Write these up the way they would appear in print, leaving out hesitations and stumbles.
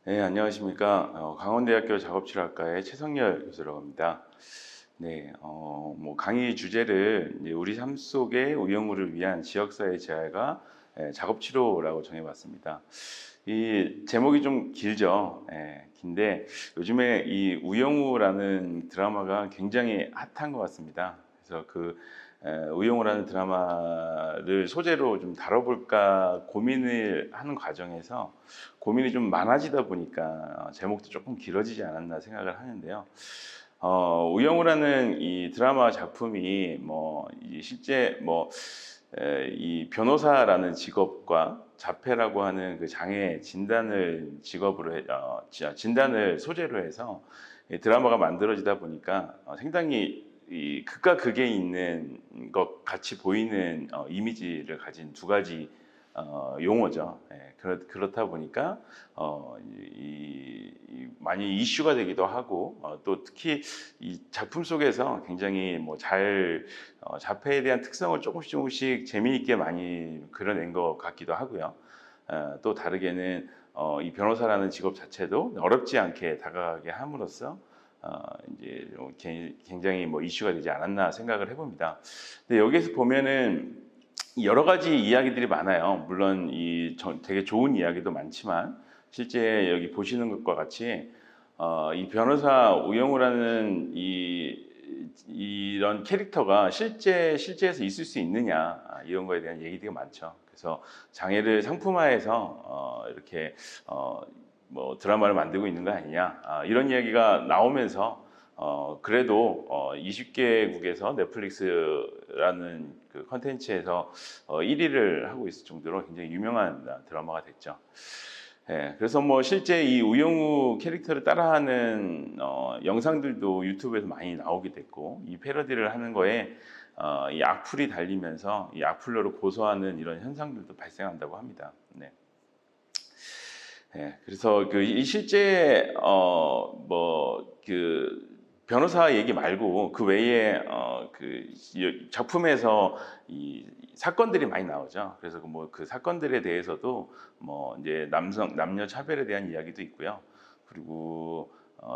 네, 안녕하십니까. 강원대학교 작업치료학과의 최성열 교수라고 합니다. 네, 강의 주제를 이제 우리 삶 속의 우영우를 위한 지역사회 재활과 작업치료라고 정해봤습니다. 이 제목이 좀 길죠. 긴데 요즘에 이 우영우라는 드라마가 굉장히 핫한 것 같습니다. 그래서 우영우라는 드라마를 소재로 좀 다뤄볼까 고민을 하는 과정에서 고민이 좀 많아지다 보니까 제목도 조금 길어지지 않았나 생각을 하는데요. 우영우라는 이 드라마 작품이 실제 이 변호사라는 직업과 자폐라고 하는 그 장애 진단을 진단을 소재로 해서 이 드라마가 만들어지다 보니까 상당히 이 극과 극에 있는 것 같이 보이는 이미지를 가진 두 가지 용어죠. 그렇다 보니까 많이 이슈가 되기도 하고 또 특히 이 작품 속에서 굉장히 자폐에 대한 특성을 조금씩 재미있게 많이 그려낸 것 같기도 하고요. 또 다르게는 이 변호사라는 직업 자체도 어렵지 않게 다가가게 함으로써 이제 굉장히 이슈가 되지 않았나 생각을 해봅니다. 근데 여기에서 보면은 여러 가지 이야기들이 많아요. 물론 되게 좋은 이야기도 많지만 실제 여기 보시는 것과 같이 이 변호사 우영우라는 이런 캐릭터가 실제에서 있을 수 있느냐 이런 거에 대한 얘기들이 많죠. 그래서 장애를 상품화해서 이렇게 드라마를 만들고 있는 거 아니냐 이런 이야기가 나오면서 그래도 20개국에서 넷플릭스라는 그 컨텐츠에서 1위를 하고 있을 정도로 굉장히 유명한 드라마가 됐죠. 그래서 실제 이 우영우 캐릭터를 따라하는 영상들도 유튜브에서 많이 나오게 됐고 이 패러디를 하는 거에 이 악플이 달리면서 이 악플러를 고소하는 이런 현상들도 발생한다고 합니다. 네. 그래서 이 실제 변호사 얘기 말고 그 외에 작품에서 이 사건들이 많이 나오죠. 그래서 그 사건들에 대해서도 이제 남녀 차별에 대한 이야기도 있고요. 그리고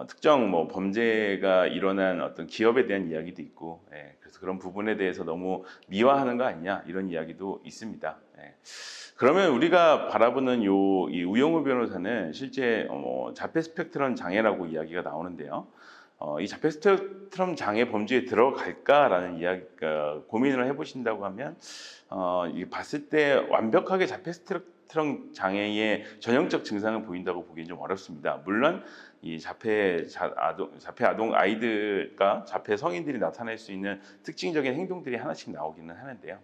특정 범죄가 일어난 어떤 기업에 대한 이야기도 있고, 그래서 그런 부분에 대해서 너무 미화하는 거 아니냐 이런 이야기도 있습니다. 그러면 우리가 바라보는 이 우영우 변호사는 실제 자폐 스펙트럼 장애라고 이야기가 나오는데요. 이 자폐 스펙트럼 장애 범주에 들어갈까라는 고민을 해보신다고 하면 봤을 때 완벽하게 자폐 스펙트럼 장애의 전형적 증상을 보인다고 보기는 좀 어렵습니다. 물론 이 자폐 아동 아이들과 자폐 성인들이 나타낼 수 있는 특징적인 행동들이 하나씩 나오기는 하는데요.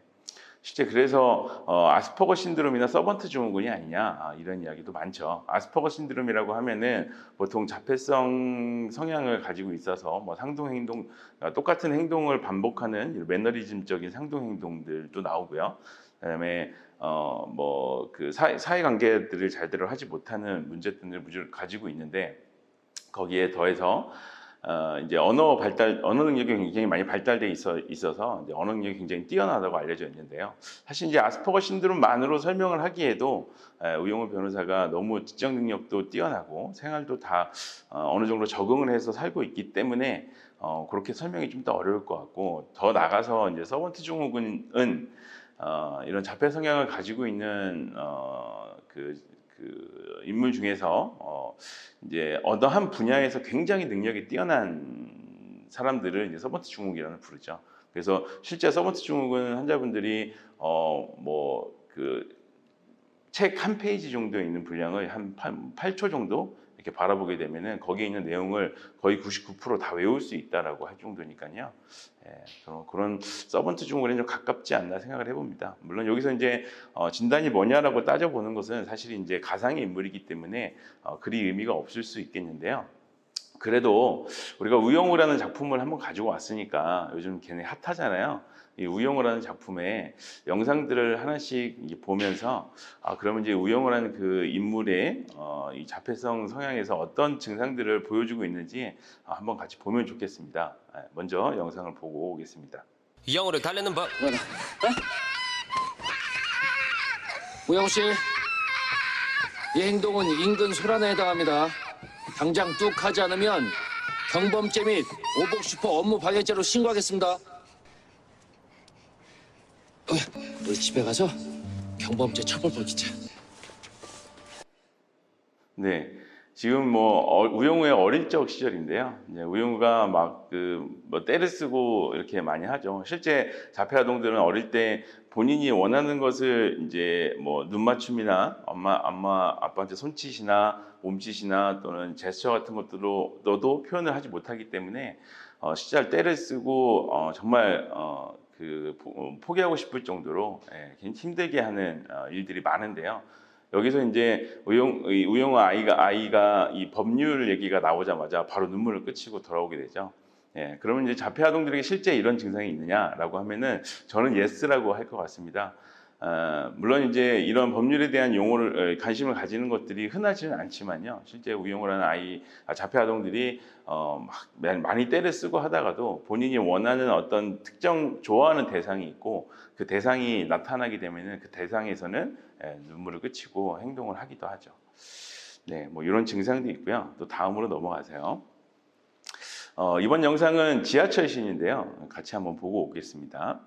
실제 그래서 아스퍼거 신드롬이나 서번트 증후군이 아니냐 이런 이야기도 많죠. 아스퍼거 신드롬이라고 하면은 보통 자폐성 성향을 가지고 있어서 상동 행동 똑같은 행동을 반복하는 매너리즘적인 상동 행동들도 나오고요. 그다음에 사회 관계들을 제대로 하지 못하는 문제점을 가지고 있는데 거기에 더해서 이제 언어 능력이 굉장히 많이 발달돼 있어서 이제 언어 능력이 굉장히 뛰어나다고 알려져 있는데요. 사실 이제 아스퍼거 신드롬만으로 설명을 하기에도 우영우 변호사가 너무 지적 능력도 뛰어나고 생활도 다 어느 정도 적응을 해서 살고 있기 때문에 그렇게 설명이 좀 더 어려울 것 같고 더 나가서 이제 서번트 증후군은 이런 자폐 성향을 가지고 있는 인물 중에서 이제 어떠한 분야에서 굉장히 능력이 뛰어난 사람들을 이제 서번트 증후군이라고 부르죠. 그래서 실제 서번트 증후군 환자분들이 책 한 페이지 정도에 있는 분량을 한 8초 정도 이렇게 바라보게 되면은 거기에 있는 내용을 거의 99%다 외울 수 있다라고 할 정도니까요. 그런 서번트 증후군에 좀 가깝지 않나 생각을 해봅니다. 물론 여기서 이제 진단이 뭐냐라고 따져보는 것은 사실 이제 가상의 인물이기 때문에 그리 의미가 없을 수 있겠는데요. 그래도 우리가 우영우라는 작품을 한번 가지고 왔으니까 요즘 걔네 핫하잖아요. 이 우영우라는 작품의 영상들을 하나씩 보면서 그러면 이제 우영우라는 그 인물의 이 자폐성 성향에서 어떤 증상들을 보여주고 있는지 한번 같이 보면 좋겠습니다. 먼저 영상을 보고 오겠습니다. 영어를 달래는 법. 뭐라? 우영 씨, 이 행동은 인근 소란에 해당합니다. 당장 뚝 하지 않으면 경범죄 및 오복 슈퍼 업무 방해죄로 신고하겠습니다. 우리 집에 가서 경범죄 처벌 벌이자. 네, 지금 뭐 우영우의 어릴 적 시절인데요. 이제 우영우가 막 그 뭐 떼를 쓰고 이렇게 많이 하죠. 실제 자폐 아동들은 어릴 때 본인이 원하는 것을 이제 뭐 눈맞춤이나 엄마 아빠한테 손짓이나 몸짓이나 또는 제스처 같은 것들로 너도 표현을 하지 못하기 때문에 시절 떼를 쓰고 정말 포기하고 싶을 정도로 굉장히 힘들게 하는 일들이 많은데요. 여기서 이제 우영우 아이가 이 법률 얘기가 나오자마자 바로 눈물을 끄치고 돌아오게 되죠. 예, 그러면 이제 자폐 아동들에게 실제 이런 증상이 있느냐라고 하면은 저는 예스라고 할 것 같습니다. 물론 이제 이런 법률에 대한 용어를 관심을 가지는 것들이 흔하지는 않지만요. 실제 우영우라는 자폐 아동들이 막 많이 떼를 쓰고 하다가도 본인이 원하는 어떤 특정 좋아하는 대상이 있고 그 대상이 나타나게 되면은 그 대상에서는 눈물을 그치고 행동을 하기도 하죠. 네, 뭐 이런 증상도 있고요. 또 다음으로 넘어가세요. 이번 영상은 지하철 씬인데요. 같이 한번 보고 오겠습니다.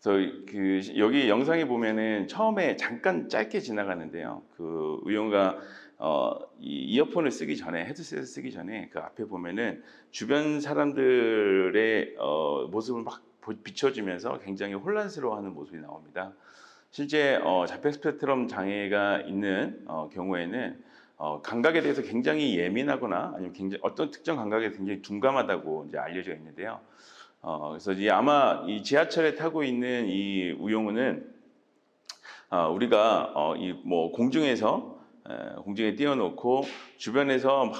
그래서 여기 영상에 보면은 처음에 잠깐 짧게 지나가는데요. 그 우영우가 이 이어폰을 쓰기 전에 헤드셋을 쓰기 전에 그 앞에 보면은 주변 사람들의 모습을 막 비춰주면서 굉장히 혼란스러워하는 모습이 나옵니다. 실제 자폐 스펙트럼 장애가 있는 경우에는 감각에 대해서 굉장히 예민하거나 아니면 굉장히 어떤 특정 감각에 굉장히 둔감하다고 이제 알려져 있는데요. 그래서 아마 이 지하철에 타고 있는 이 우영우는 우리가 이 뭐 공중에 띄워놓고 주변에서 막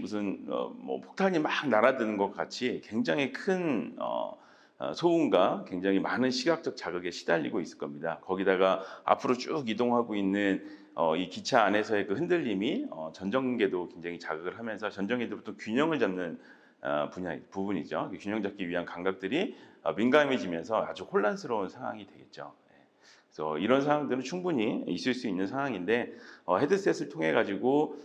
무슨 뭐 폭탄이 막 날아드는 것 같이 굉장히 큰 소음과 굉장히 많은 시각적 자극에 시달리고 있을 겁니다. 거기다가 앞으로 쭉 이동하고 있는 이 기차 안에서의 그 흔들림이 전정계도 굉장히 자극을 하면서 전정계도부터 균형을 잡는 부분이죠. 균형 잡기 위한 감각들이 민감해지면서 아주 혼란스러운 상황이 되겠죠. 그래서 이런 상황들은 충분히 있을 수 있는 상황인데 헤드셋을 통해 가지고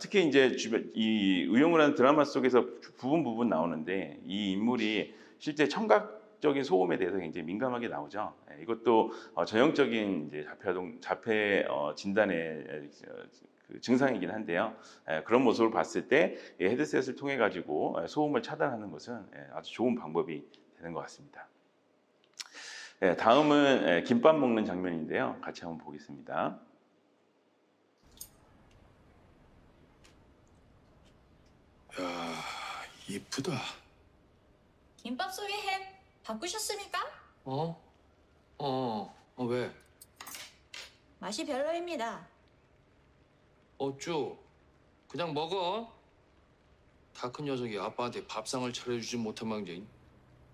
특히 이제 이 우영우라는 드라마 속에서 부분 나오는데 이 인물이 실제 청각적인 소음에 대해서 굉장히 민감하게 나오죠. 이것도 전형적인 이제 자폐 진단의 그 증상이긴 한데요. 그런 모습을 봤을 때 헤드셋을 통해 가지고 소음을 차단하는 것은 아주 좋은 방법이 되는 것 같습니다. 다음은 김밥 먹는 장면인데요. 같이 한번 보겠습니다. 야, 이쁘다. 김밥 속의 햄 바꾸셨습니까? 왜? 맛이 별로입니다. 어쭈? 그냥 먹어. 다 큰 녀석이 아빠한테 밥상을 차려주지 못한 망정.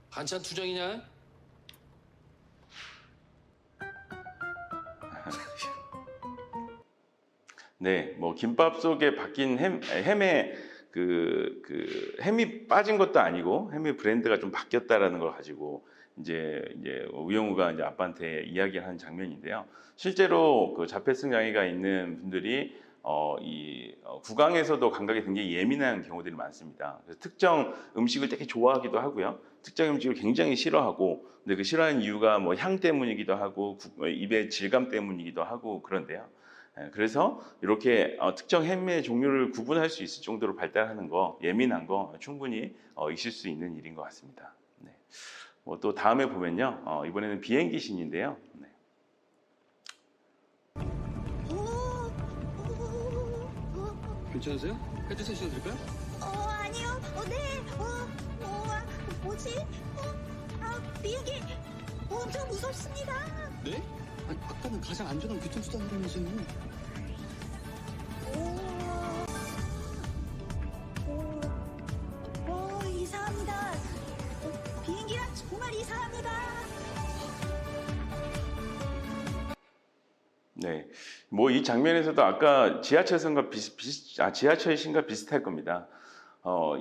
반찬 투정이냐? 네, 뭐 김밥 속에 박힌 햄에 햄이 빠진 것도 아니고 햄의 브랜드가 좀 바뀌었다라는 걸 가지고 이제 우영우가 이제 아빠한테 이야기하는 장면인데요. 실제로 그 자폐성 장애가 있는 분들이 구강에서도 감각이 굉장히 예민한 경우들이 많습니다. 그래서 특정 음식을 되게 좋아하기도 하고요. 특정 음식을 굉장히 싫어하고, 근데 그 싫어하는 이유가 뭐 향 때문이기도 하고, 입의 질감 때문이기도 하고 그런데요. 그래서 이렇게 특정 햄의 종류를 구분할 수 있을 정도로 발달하는 거, 예민한 거 충분히 있을 수 있는 일인 것 같습니다. 네. 뭐 또 다음에 보면요, 이번에는 비행기 씬인데요. 네. 괜찮으세요? 헤드 세션 드릴까요? 아니요. 네. 뭐지? 비행기 엄청 무섭습니다. 네? 아니, 아까는 가장 안전한 교통수단이라면서요. 이상합니다. 비행기가 정말 이상합니다. 네, 뭐 이 장면에서도 아까 지하철선과 지하철신과 비슷할 겁니다.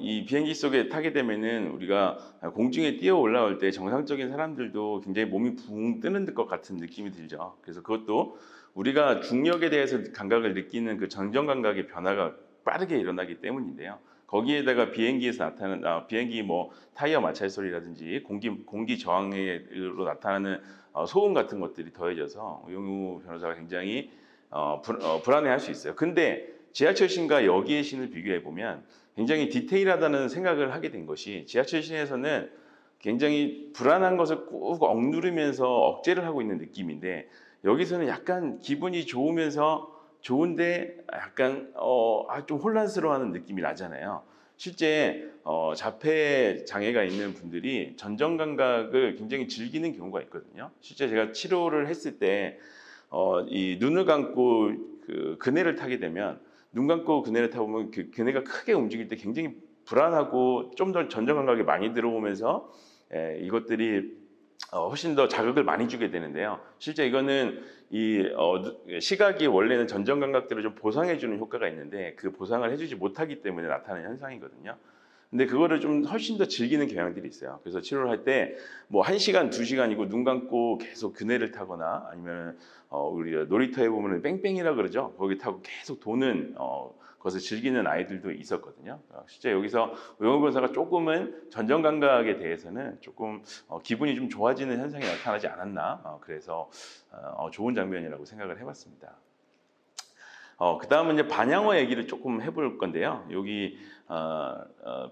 이 비행기 속에 타게 되면은 우리가 공중에 뛰어 올라올 때 정상적인 사람들도 굉장히 몸이 붕 뜨는 것 같은 느낌이 들죠. 그래서 그것도 우리가 중력에 대해서 감각을 느끼는 그 정전 감각의 변화가 빠르게 일어나기 때문인데요. 거기에다가 비행기에서 나타나는 비행기 뭐 타이어 마찰 소리라든지 공기 저항으로 나타나는 소음 같은 것들이 더해져서 우영우 변호사가 굉장히 불안해할 수 있어요. 근데 지하철신과 여기의 신을 비교해 보면 굉장히 디테일하다는 생각을 하게 된 것이 지하철신에서는 굉장히 불안한 것을 꾹 억누르면서 억제를 하고 있는 느낌인데 여기서는 약간 기분이 좋으면서 좋은데 약간 좀 혼란스러워하는 느낌이 나잖아요. 실제 자폐 장애가 있는 분들이 전정 감각을 굉장히 즐기는 경우가 있거든요. 실제 제가 치료를 했을 때 이 눈을 감고 그 그네를 타게 되면 눈 감고 그네를 타고 보면 그 그네가 크게 움직일 때 굉장히 불안하고 좀 더 전정 감각이 많이 들어오면서 이것들이 훨씬 더 자극을 많이 주게 되는데요. 실제 이거는 이 시각이 원래는 전정 감각들을 좀 보상해 주는 효과가 있는데 그 보상을 해주지 못하기 때문에 나타나는 현상이거든요. 근데 그거를 좀 훨씬 더 즐기는 경향들이 있어요. 그래서 치료를 할 때 뭐 1시간, 2시간이고 눈 감고 계속 그네를 타거나 아니면 우리 놀이터에 보면 뺑뺑이라 그러죠. 거기 타고 계속 도는 것을 즐기는 아이들도 있었거든요. 실제 여기서 우영우 변호사가 조금은 전정 감각에 대해서는 조금 기분이 좀 좋아지는 현상이 나타나지 않았나. 그래서 좋은 장면이라고 생각을 해봤습니다. 그 다음은 이제 반향어 얘기를 조금 해볼 건데요. 여기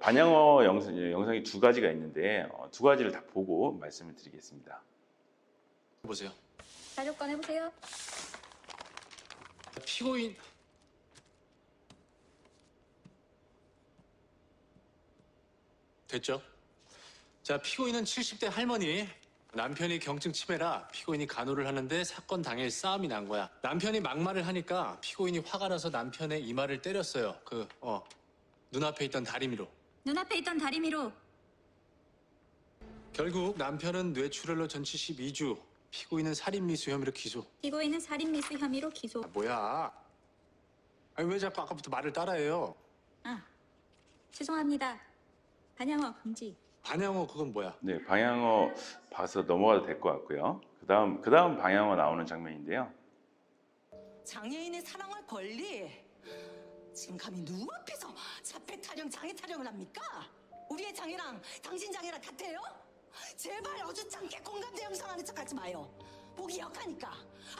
반향어 영상이 두 가지가 있는데 두 가지를 다 보고 말씀을 드리겠습니다. 보세요. 자료권 해보세요. 피고인 됐죠? 자, 피고인은 70대 할머니. 남편이 경증 치매라 피고인이 간호를 하는데 사건 당일 싸움이 난 거야. 남편이 막말을 하니까 피고인이 화가 나서 남편의 이마를 때렸어요. 눈앞에 있던 다리미로. 눈앞에 있던 다리미로. 결국 남편은 뇌출혈로 전치 12주. 피고인은 살인미수 혐의로 기소. 피고인은 살인미수 혐의로 기소. 뭐야? 아니 왜 자꾸 아까부터 말을 따라해요? 죄송합니다. 반향어 금지. 반향어 그건 뭐야? 네, 방향어 봐서 넘어가도 될 것 같고요. 그 다음 방향어 나오는 장면인데요. 장애인의 사랑할 권리? 지금 감히 누구 앞에서 자폐 타령, 장애 타령을 합니까? 우리의 장애랑 당신 장애랑 같아요? 제발 어줍잖게 공감대 형성하는 척하지 마요. 보기 역하니까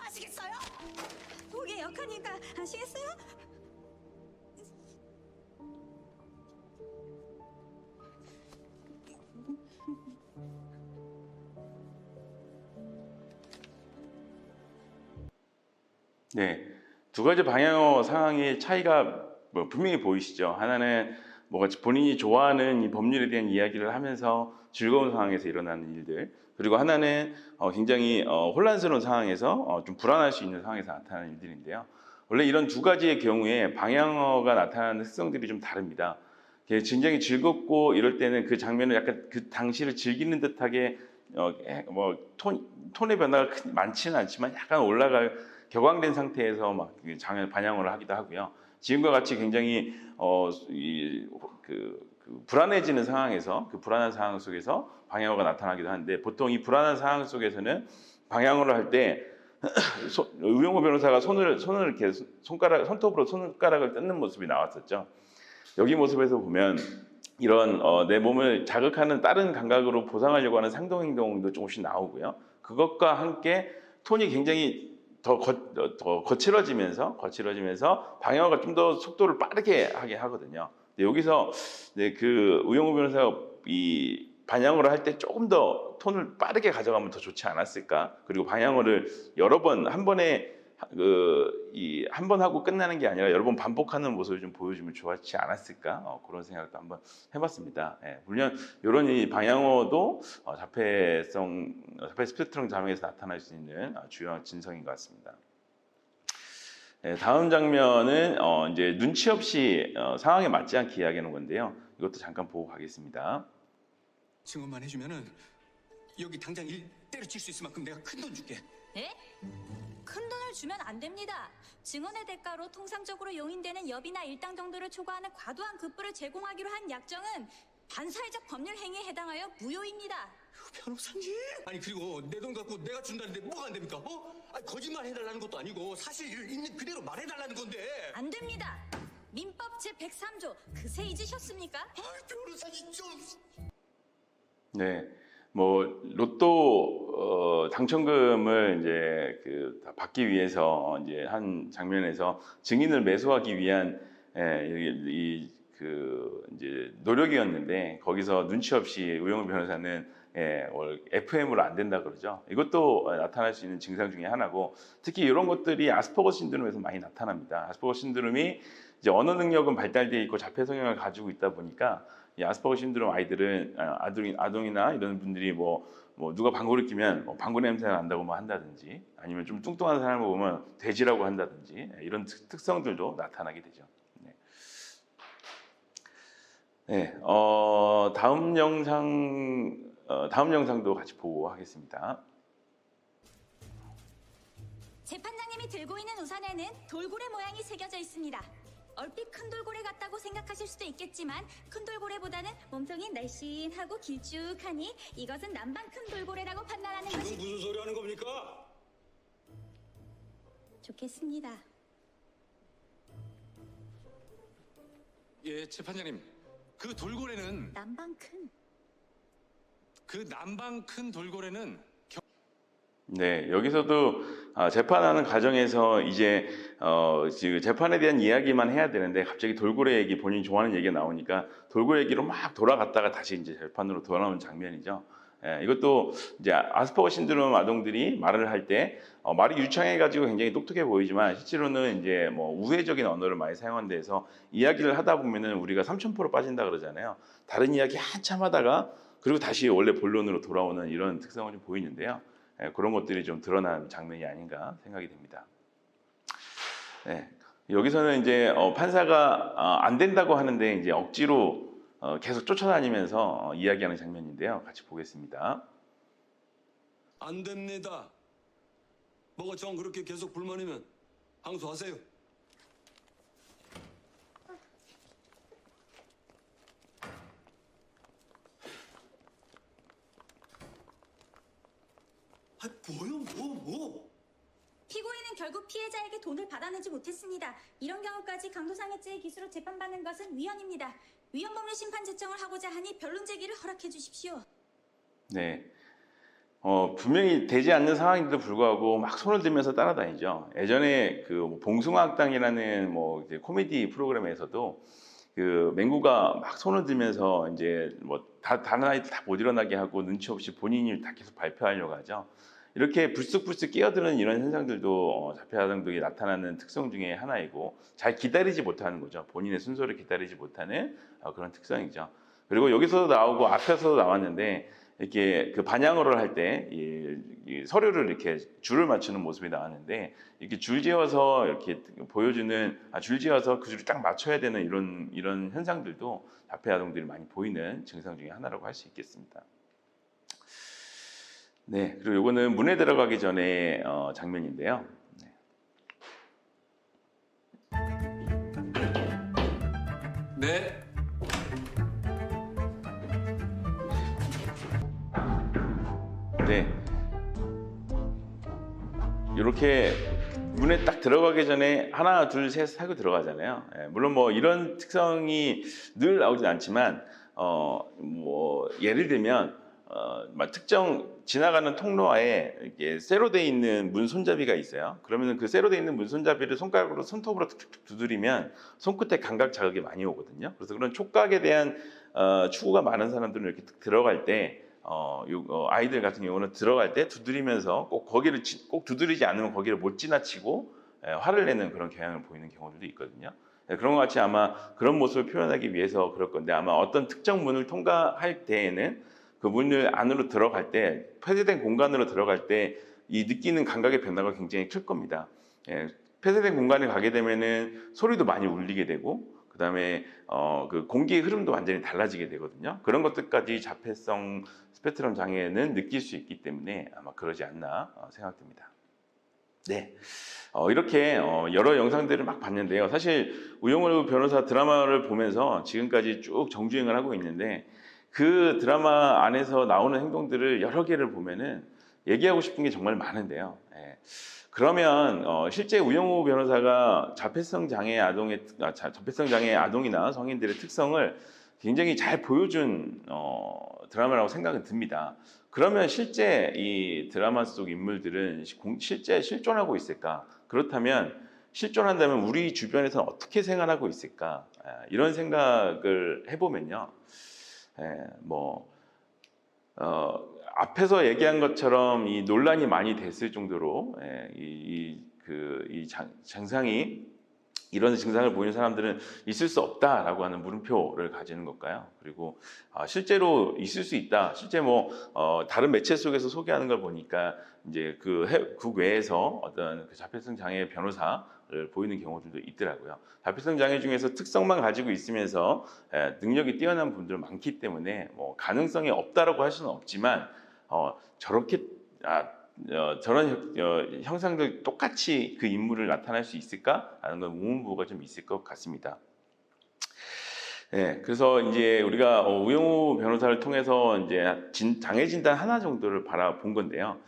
아시겠어요? 보기 역하니까 아시겠어요? 네, 두 가지 방향어 상황의 차이가 분명히 보이시죠. 하나는 뭐가 본인이 좋아하는 이 법률에 대한 이야기를 하면서 즐거운 상황에서 일어나는 일들, 그리고 하나는 굉장히 혼란스러운 상황에서 좀 불안할 수 있는 상황에서 나타나는 일들인데요. 원래 이런 두 가지의 경우에 방향어가 나타나는 특성들이 좀 다릅니다. 굉장히 즐겁고 이럴 때는 그 장면을 약간 그 당시를 즐기는 듯하게 톤의 변화가 많지는 않지만 약간 올라갈 격앙된 상태에서 막 반향어를 하기도 하고요. 지금과 같이 굉장히 불안해지는 상황에서 그 불안한 상황 속에서 방향어가 나타나기도 하는데 보통 이 불안한 상황 속에서는 방향어를 할 때 우영우 변호사가 손을 이렇게 손톱으로 손가락을 뜯는 모습이 나왔었죠. 여기 모습에서 보면 이런 내 몸을 자극하는 다른 감각으로 보상하려고 하는 상동 행동도 조금씩 나오고요. 그것과 함께 톤이 굉장히 더 거칠어지면서 방향어가 좀 더 속도를 빠르게 하게 하거든요. 근데 여기서 그 우영우 변호사가 이 반향어를 할 때 조금 더 톤을 빠르게 가져가면 더 좋지 않았을까? 그리고 방향어를 여러 번 한 번에 이 한 번 하고 끝나는 게 아니라 여러 번 반복하는 모습을 좀 보여주면 좋았지 않았을까 그런 생각도 한번 해봤습니다. 예, 물론 이런 이 방향어도 자폐 스펙트럼 장애에서 나타날 수 있는 주요한 진성인 것 같습니다. 예, 다음 장면은 이제 눈치 없이 상황에 맞지 않게 이야기하는 건데요. 이것도 잠깐 보고 가겠습니다. 증언만 해주면은 여기 당장 일 때려칠 수 있을 만큼 내가 큰 돈 줄게. 예? 큰 돈을 주면 안 됩니다. 증언의 대가로 통상적으로 용인되는 여비나 일당 정도를 초과하는 과도한 급부를 제공하기로 한 약정은 반사회적 법률 행위에 해당하여 무효입니다. 변호사님. 아니 그리고 내 돈 갖고 내가 준다는데 뭐가 안 됩니까? 아니, 거짓말 해달라는 것도 아니고 사실 있는 그대로 말해달라는 건데. 안 됩니다. 민법 제103조 그새 잊으셨습니까? 아이, 변호사님 좀. 네, 뭐 로또 당첨금을 이제 다 받기 위해서 이제 한 장면에서 증인을 매수하기 위한 이제 노력이었는데 거기서 눈치 없이 우영우 변호사는 FM으로 안 된다 그러죠. 이것도 나타날 수 있는 증상 중에 하나고 특히 이런 것들이 아스퍼거 신드롬에서 많이 나타납니다. 아스퍼거 신드롬이 이제 언어 능력은 발달되어 있고 자폐 성향을 가지고 있다 보니까 이 아스퍼거 신드롬 아이들은 아동이나 이런 분들이 뭐 누가 방구를 끼면 방구 냄새가 난다고 뭐 한다든지 아니면 좀 뚱뚱한 사람을 보면 돼지라고 한다든지 이런 특성들도 나타나게 되죠. 네, 다음 영상도 같이 보고 하겠습니다. 재판장님이 들고 있는 우산에는 돌고래 모양이 새겨져 있습니다. 얼핏 큰 돌고래 같다고 생각하실 수도 있겠지만 큰 돌고래보다는 몸통이 날씬하고 길쭉하니 이것은 남방 큰 돌고래라고 판단하는 것이 무슨 소리 하는 겁니까? 좋겠습니다. 예, 재판장님. 그 돌고래는 남방 큰 그 남방 큰 돌고래는 네, 여기서도 재판하는 과정에서 이제 지금 재판에 대한 이야기만 해야 되는데 갑자기 돌고래 얘기 본인이 좋아하는 얘기가 나오니까 돌고래 얘기로 막 돌아갔다가 다시 이제 재판으로 돌아오는 장면이죠. 예, 이것도 이제 아스퍼거 신드롬 아동들이 말을 할 때 말이 유창해가지고 굉장히 똑똑해 보이지만 실제로는 이제 뭐 우회적인 언어를 많이 사용한 데서 이야기를 하다 보면은 우리가 3000% 빠진다 그러잖아요. 다른 이야기 한참 하다가 그리고 다시 원래 본론으로 돌아오는 이런 특성을 좀 보이는데요. 예, 그런 것들이 좀 드러난 장면이 아닌가 생각이 됩니다. 네, 여기서는 이제 판사가 안 된다고 하는데 이제 억지로 계속 쫓아다니면서 이야기하는 장면인데요. 같이 보겠습니다. 안 됩니다. 뭐가 정 그렇게 계속 불만이면 항소하세요. 아 뭐요 뭐? 피고인은 결국 피해자에게 돈을 받아내지 못했습니다. 이런 경우까지 강도상해죄의 기수로 재판받는 것은 위헌입니다. 위헌법률 심판 제청을 하고자 하니 변론 제기를 허락해 주십시오. 네, 분명히 되지 않는 상황인데도 불구하고 막 손을 들면서 따라다니죠. 예전에 그 봉숭아학당이라는 뭐 이제 코미디 프로그램에서도 그 맹구가 막 손을 들면서 이제 뭐 다른 아이들 다 못 일어나게 하고 눈치 없이 본인이 다 계속 발표하려고 하죠. 이렇게 불쑥불쑥 끼어드는 이런 현상들도 자폐 아동들이 나타나는 특성 중에 하나이고 잘 기다리지 못하는 거죠. 본인의 순서를 기다리지 못하는 그런 특성이죠. 그리고 여기서도 나오고 앞에서도 나왔는데 이렇게 그 반향어를 할 때 이 서류를 이렇게 줄을 맞추는 모습이 나왔는데 이렇게 줄지어서 이렇게 보여주는 줄지어서 그 줄을 딱 맞춰야 되는 이런 현상들도 자폐 아동들이 많이 보이는 증상 중에 하나라고 할 수 있겠습니다. 네, 그리고 이거는 문에 들어가기 전에 장면인데요. 네. 네, 이렇게 문에 딱 들어가기 전에 하나, 둘, 셋 하고 들어가잖아요. 물론 뭐 이런 특성이 늘 나오진 않지만 뭐 예를 들면 특정 지나가는 통로에 이렇게 쇠로 돼 있는 문 손잡이가 있어요. 그러면 그 쇠로 돼 있는 문 손잡이를 손가락으로 손톱으로 툭툭 두드리면 손끝에 감각 자극이 많이 오거든요. 그래서 그런 촉각에 대한 추구가 많은 사람들은 이렇게 들어갈 때 아이들 같은 경우는 들어갈 때 두드리면서 꼭 거기를 꼭 두드리지 않으면 거기를 못 지나치고 화를 내는 그런 경향을 보이는 경우들도 있거든요. 그런 것 같이 아마 그런 모습을 표현하기 위해서 그럴 건데 아마 어떤 특정 문을 통과할 때에는 그 문을 안으로 들어갈 때 폐쇄된 공간으로 들어갈 때 이 느끼는 감각의 변화가 굉장히 클 겁니다. 폐쇄된 공간에 가게 되면은 소리도 많이 울리게 되고 그다음에 그 공기의 흐름도 완전히 달라지게 되거든요. 그런 것들까지 자폐성 스펙트럼 장애는 느낄 수 있기 때문에 아마 그러지 않나 생각됩니다. 네, 이렇게 여러 영상들을 막 봤는데요. 사실 우영우 변호사 드라마를 보면서 지금까지 쭉 정주행을 하고 있는데 그 드라마 안에서 나오는 행동들을 여러 개를 보면은 얘기하고 싶은 게 정말 많은데요. 그러면 실제 우영우 변호사가 자폐성 장애 아동이나 성인들의 특성을 굉장히 잘 보여준 드라마라고 생각은 듭니다. 그러면 실제 이 드라마 속 인물들은 실제 실존하고 있을까? 그렇다면 실존한다면 우리 주변에서는 어떻게 생활하고 있을까? 이런 생각을 해보면요. 앞에서 얘기한 것처럼 이 논란이 많이 됐을 정도로 이 증상이 이런 증상을 보이는 사람들은 있을 수 없다라고 하는 물음표를 가지는 걸까요? 그리고 실제로 있을 수 있다. 실제 다른 매체 속에서 소개하는 걸 보니까 이제 국외에서 어떤 그 자폐성 장애 변호사를 보이는 경우들도 있더라고요. 자폐성 장애 중에서 특성만 가지고 있으면서 능력이 뛰어난 분들 많기 때문에 가능성이 없다라고 할 수는 없지만 저렇게 저런 형상들 똑같이 그 인물을 나타낼 수 있을까라는 건 의문부호가 좀 있을 것 같습니다. 네, 그래서 이제 우리가 우영우 변호사를 통해서 이제 장애 진단 하나 정도를 바라본 건데요.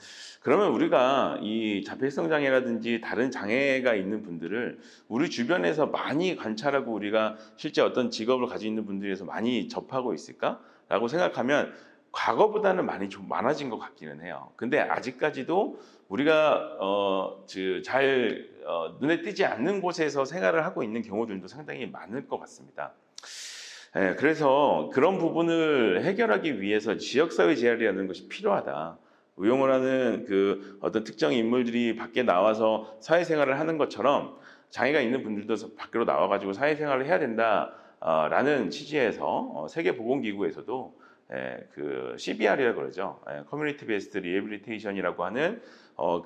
그러면 우리가 이 자폐성 장애라든지 다른 장애가 있는 분들을 우리 주변에서 많이 관찰하고 우리가 실제 어떤 직업을 가지고 있는 분들에서 많이 접하고 있을까라고 생각하면 과거보다는 많이 좀 많아진 것 같기는 해요. 근데 아직까지도 우리가 눈에 띄지 않는 곳에서 생활을 하고 있는 경우들도 상당히 많을 것 같습니다. 그래서 그런 부분을 해결하기 위해서 지역사회 재활이라는 것이 필요하다. 우영우라는 그 어떤 특정 인물들이 밖에 나와서 사회생활을 하는 것처럼 장애가 있는 분들도 밖으로 나와가지고 사회생활을 해야 된다라는 취지에서 세계보건기구에서도 그 CBR이라고 그러죠. 커뮤니티 베이스드 리해빌리테이션이라고 하는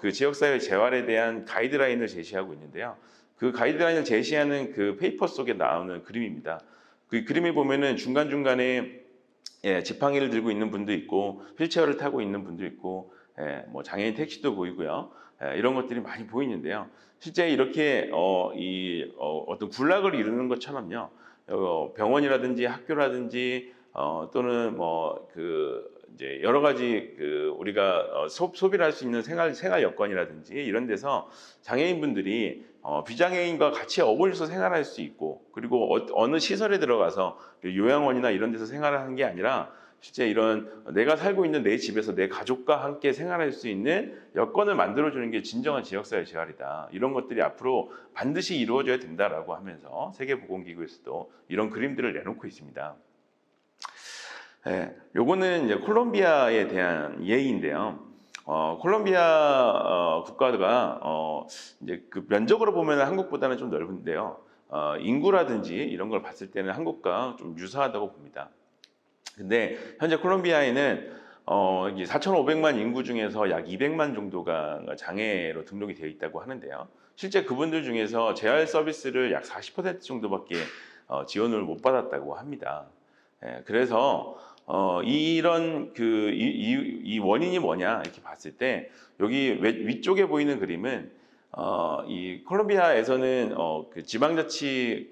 그 지역사회 재활에 대한 가이드라인을 제시하고 있는데요. 그 가이드라인을 제시하는 그 페이퍼 속에 나오는 그림입니다. 그 그림에 보면은 중간중간에 지팡이를 들고 있는 분도 있고 휠체어를 타고 있는 분도 있고 장애인 택시도 보이고요. 이런 것들이 많이 보이는데요. 실제 이렇게 어떤 군락을 이루는 것처럼요. 병원이라든지 학교라든지 또는 이제 여러 가지 우리가 소비를 할 수 있는 생활 여건이라든지 이런 데서 장애인분들이 비장애인과 같이 어울려서 생활할 수 있고 그리고 어느 시설에 들어가서 요양원이나 이런 데서 생활을 하는 게 아니라 실제 이런 내가 살고 있는 내 집에서 내 가족과 함께 생활할 수 있는 여건을 만들어주는 게 진정한 지역사회 재활이다. 이런 것들이 앞으로 반드시 이루어져야 된다라고 하면서 세계보건기구에서도 이런 그림들을 내놓고 있습니다. 요거는 이제 콜롬비아에 대한 예인데요. 콜롬비아 국가가 이제 그 면적으로 보면 한국보다는 좀 넓은데요. 인구라든지 이런 걸 봤을 때는 한국과 좀 유사하다고 봅니다. 근데 현재 콜롬비아에는 4,500만 인구 중에서 약 200만 정도가 장애로 등록이 되어 있다고 하는데요. 실제 그분들 중에서 재활 서비스를 약 40% 정도밖에 지원을 못 받았다고 합니다. 그래서 이런 이 원인이 뭐냐 이렇게 봤을 때 여기 위쪽에 보이는 그림은 이 콜롬비아에서는 그 지방자치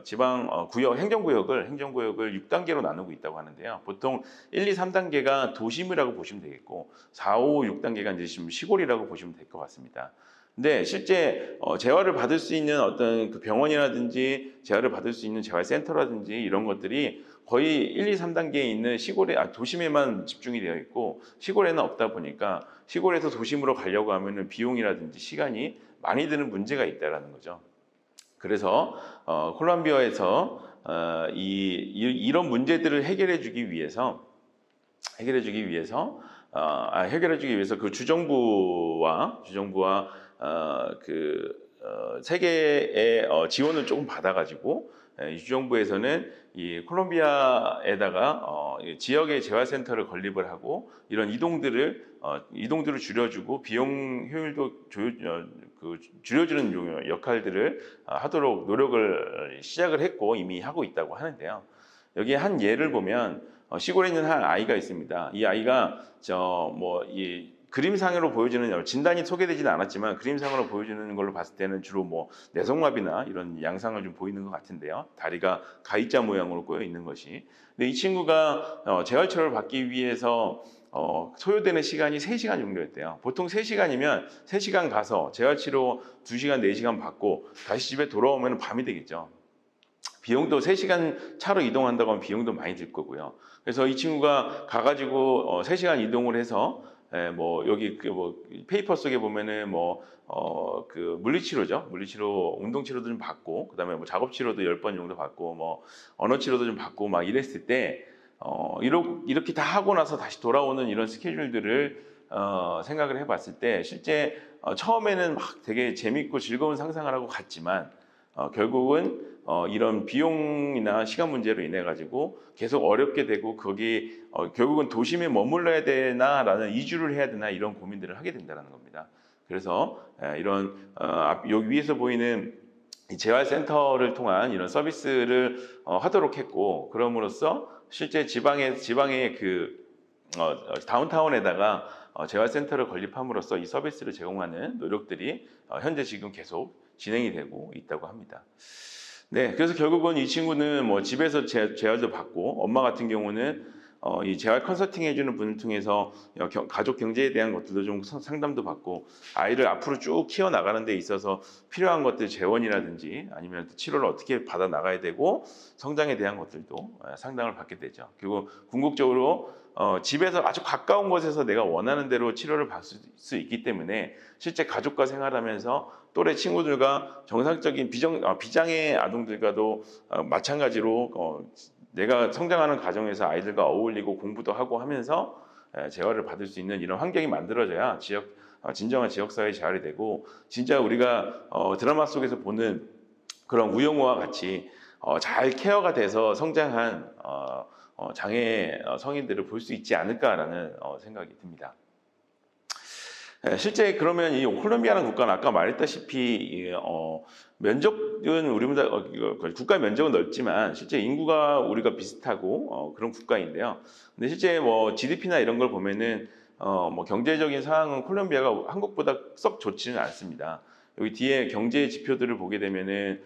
지방 구역 행정구역을 6단계로 나누고 있다고 하는데요. 보통 1, 2, 3단계가 도심이라고 보시면 되겠고 4, 5, 6단계가 이제 지금 시골이라고 보시면 될 것 같습니다. 근데 실제 재활을 받을 수 있는 어떤 그 병원이라든지 재활을 받을 수 있는 재활센터라든지 이런 것들이 거의 1, 2, 3단계에 있는 도심에만 집중이 되어 있고 시골에는 없다 보니까 시골에서 도심으로 가려고 하면은 비용이라든지 시간이 많이 드는 문제가 있다라는 거죠. 그래서 콜롬비아에서 이런 문제들을 해결해 주기 위해서 해결해주기 위해서 해결해주기 위해서 그 주정부와 세계의 지원을 조금 받아가지고 이 주정부에서는 이 콜롬비아에다가 지역의 재활센터를 건립을 하고 이런 이동들을 줄여주고 비용 효율도 줄여주는 역할들을 하도록 노력을 시작을 했고 이미 하고 있다고 하는데요. 여기 한 예를 보면 시골에 있는 한 아이가 있습니다. 이 아이가 이 그림상으로 보여지는 진단이 소개되지는 않았지만 그림상으로 보여주는 걸로 봤을 때는 주로 뭐 내성마비나 이런 양상을 좀 보이는 것 같은데요. 다리가 가위자 모양으로 꼬여 있는 것이. 근데 이 친구가 재활치료를 받기 위해서 소요되는 시간이 3시간 정도였대요. 보통 3시간이면 3시간 가서 재활치료 2시간, 4시간 받고 다시 집에 돌아오면 밤이 되겠죠. 비용도 3시간 차로 이동한다고 하면 비용도 많이 들 거고요. 그래서 이 친구가 가가지고 3시간 이동을 해서 여기 페이퍼 속에 보면은 물리치료죠. 물리치료, 운동치료도 좀 받고, 그 다음에 작업치료도 10번 정도 받고, 언어치료도 좀 받고 막 이랬을 때, 이렇게 다 하고 나서 다시 돌아오는 이런 스케줄들을 생각을 해봤을 때, 실제 처음에는 막 되게 재밌고 즐거운 상상을 하고 갔지만, 결국은 이런 비용이나 시간 문제로 인해 가지고 계속 어렵게 되고 거기 결국은 도심에 머물러야 되나라는 이주를 해야 되나 이런 고민들을 하게 된다는 겁니다. 그래서 이런 여기 위에서 보이는 이 재활센터를 통한 이런 서비스를 하도록 했고 그럼으로써 실제 지방의 다운타운에다가 재활센터를 건립함으로써 이 서비스를 제공하는 노력들이 현재 지금 계속 진행이 되고 있다고 합니다. 네, 그래서 결국은 이 친구는 집에서 재활도 받고 엄마 같은 경우는 이 재활 컨설팅 해주는 분을 통해서 가족 경제에 대한 것들도 좀 상담도 받고 아이를 앞으로 쭉 키워나가는 데 있어서 필요한 것들 재원이라든지 아니면 치료를 어떻게 받아 나가야 되고 성장에 대한 것들도 상담을 받게 되죠. 그리고 궁극적으로 집에서 아주 가까운 곳에서 내가 원하는 대로 치료를 받을 수 있기 때문에 실제 가족과 생활하면서 또래 친구들과 정상적인 비장애 아동들과도 마찬가지로 내가 성장하는 과정에서 아이들과 어울리고 공부도 하고 하면서 재활을 받을 수 있는 이런 환경이 만들어져야 진정한 지역사회 재활이 되고 진짜 우리가 드라마 속에서 보는 그런 우영우와 같이 잘 케어가 돼서 성장한 장애 성인들을 볼 수 있지 않을까라는 생각이 듭니다. 실제 그러면 이 콜롬비아라는 국가는 아까 말했다시피 면적은 우리보다 국가 면적은 넓지만 실제 인구가 우리가 비슷하고 그런 국가인데요. 근데 실제 GDP나 이런 걸 보면은 경제적인 상황은 콜롬비아가 한국보다 썩 좋지는 않습니다. 여기 뒤에 경제 지표들을 보게 되면은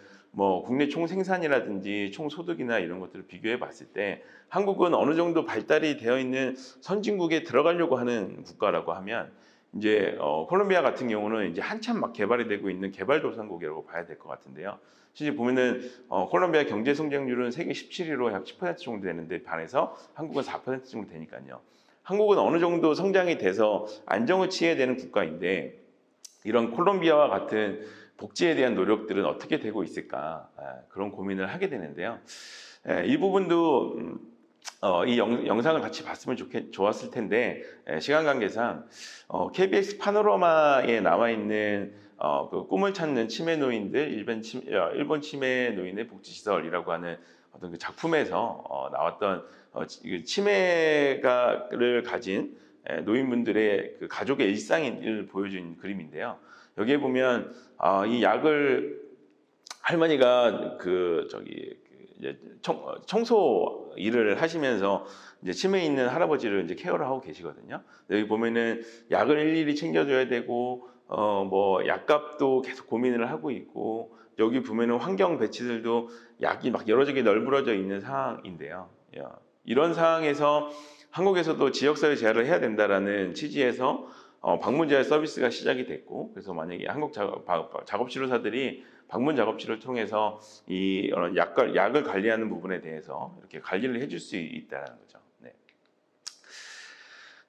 국내 총생산이라든지 총소득이나 이런 것들을 비교해 봤을 때 한국은 어느 정도 발달이 되어 있는 선진국에 들어가려고 하는 국가라고 하면 이제 콜롬비아 같은 경우는 이제 한참 막 개발이 되고 있는 개발도상국이라고 봐야 될 것 같은데요. 실제 보면은 콜롬비아 경제 성장률은 세계 17위로 약 10% 정도 되는데 반해서 한국은 4% 정도 되니까요. 한국은 어느 정도 성장이 돼서 안정을 취해야 되는 국가인데 이런 콜롬비아와 같은 복지에 대한 노력들은 어떻게 되고 있을까 그런 고민을 하게 되는데요. 이 부분도 이 영상을 같이 봤으면 좋았을 텐데 시간 관계상 KBS 파노라마에 나와 있는 그 꿈을 찾는 치매 노인들 일본 치매 노인의 복지시설이라고 하는 어떤 그 작품에서 나왔던 치매를 가진 노인분들의 그 가족의 일상을 보여준 그림인데요. 여기에 보면 이 약을 할머니가 이제 청소 일을 하시면서 이제 치매 있는 할아버지를 이제 케어를 하고 계시거든요. 여기 보면은 약을 일일이 챙겨줘야 되고 약값도 계속 고민을 하고 있고 여기 보면은 환경 배치들도 약이 막 여러 저기 널브러져 있는 상황인데요. 이런 상황에서 한국에서도 지역사회 재활을 해야 된다라는 취지에서 방문 재활 서비스가 시작이 됐고 그래서 만약에 한국 작업치료사들이 방문 작업치료를 통해서 이 약을 관리하는 부분에 대해서 이렇게 관리를 해줄 수 있다는 거죠.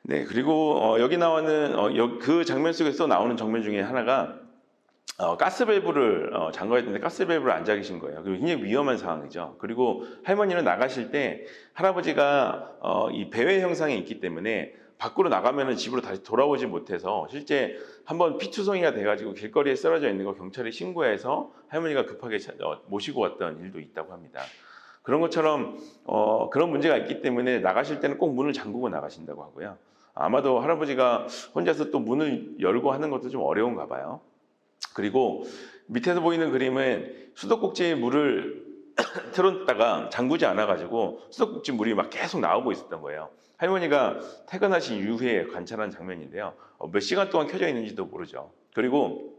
네, 그리고 여기 나오는 그 장면 속에서 나오는 장면 중에 하나가 가스밸브를 잠가야 되는데 가스밸브를 안 잠기신 거예요. 그리고 굉장히 위험한 상황이죠. 그리고 할머니는 나가실 때 할아버지가 이 배회 현상이 있기 때문에 밖으로 나가면은 집으로 다시 돌아오지 못해서 실제 한번 피투성이가 돼가지고 길거리에 쓰러져 있는 거 경찰에 신고해서 할머니가 급하게 모시고 왔던 일도 있다고 합니다. 그런 것처럼 그런 문제가 있기 때문에 나가실 때는 꼭 문을 잠그고 나가신다고 하고요. 아마도 할아버지가 혼자서 또 문을 열고 하는 것도 좀 어려운가 봐요. 그리고 밑에서 보이는 그림은 수도꼭지에 물을 틀었다가 잠그지 않아가지고 수도꼭지 물이 막 계속 나오고 있었던 거예요. 할머니가 퇴근하신 이후에 관찰한 장면인데요. 몇 시간 동안 켜져 있는지도 모르죠. 그리고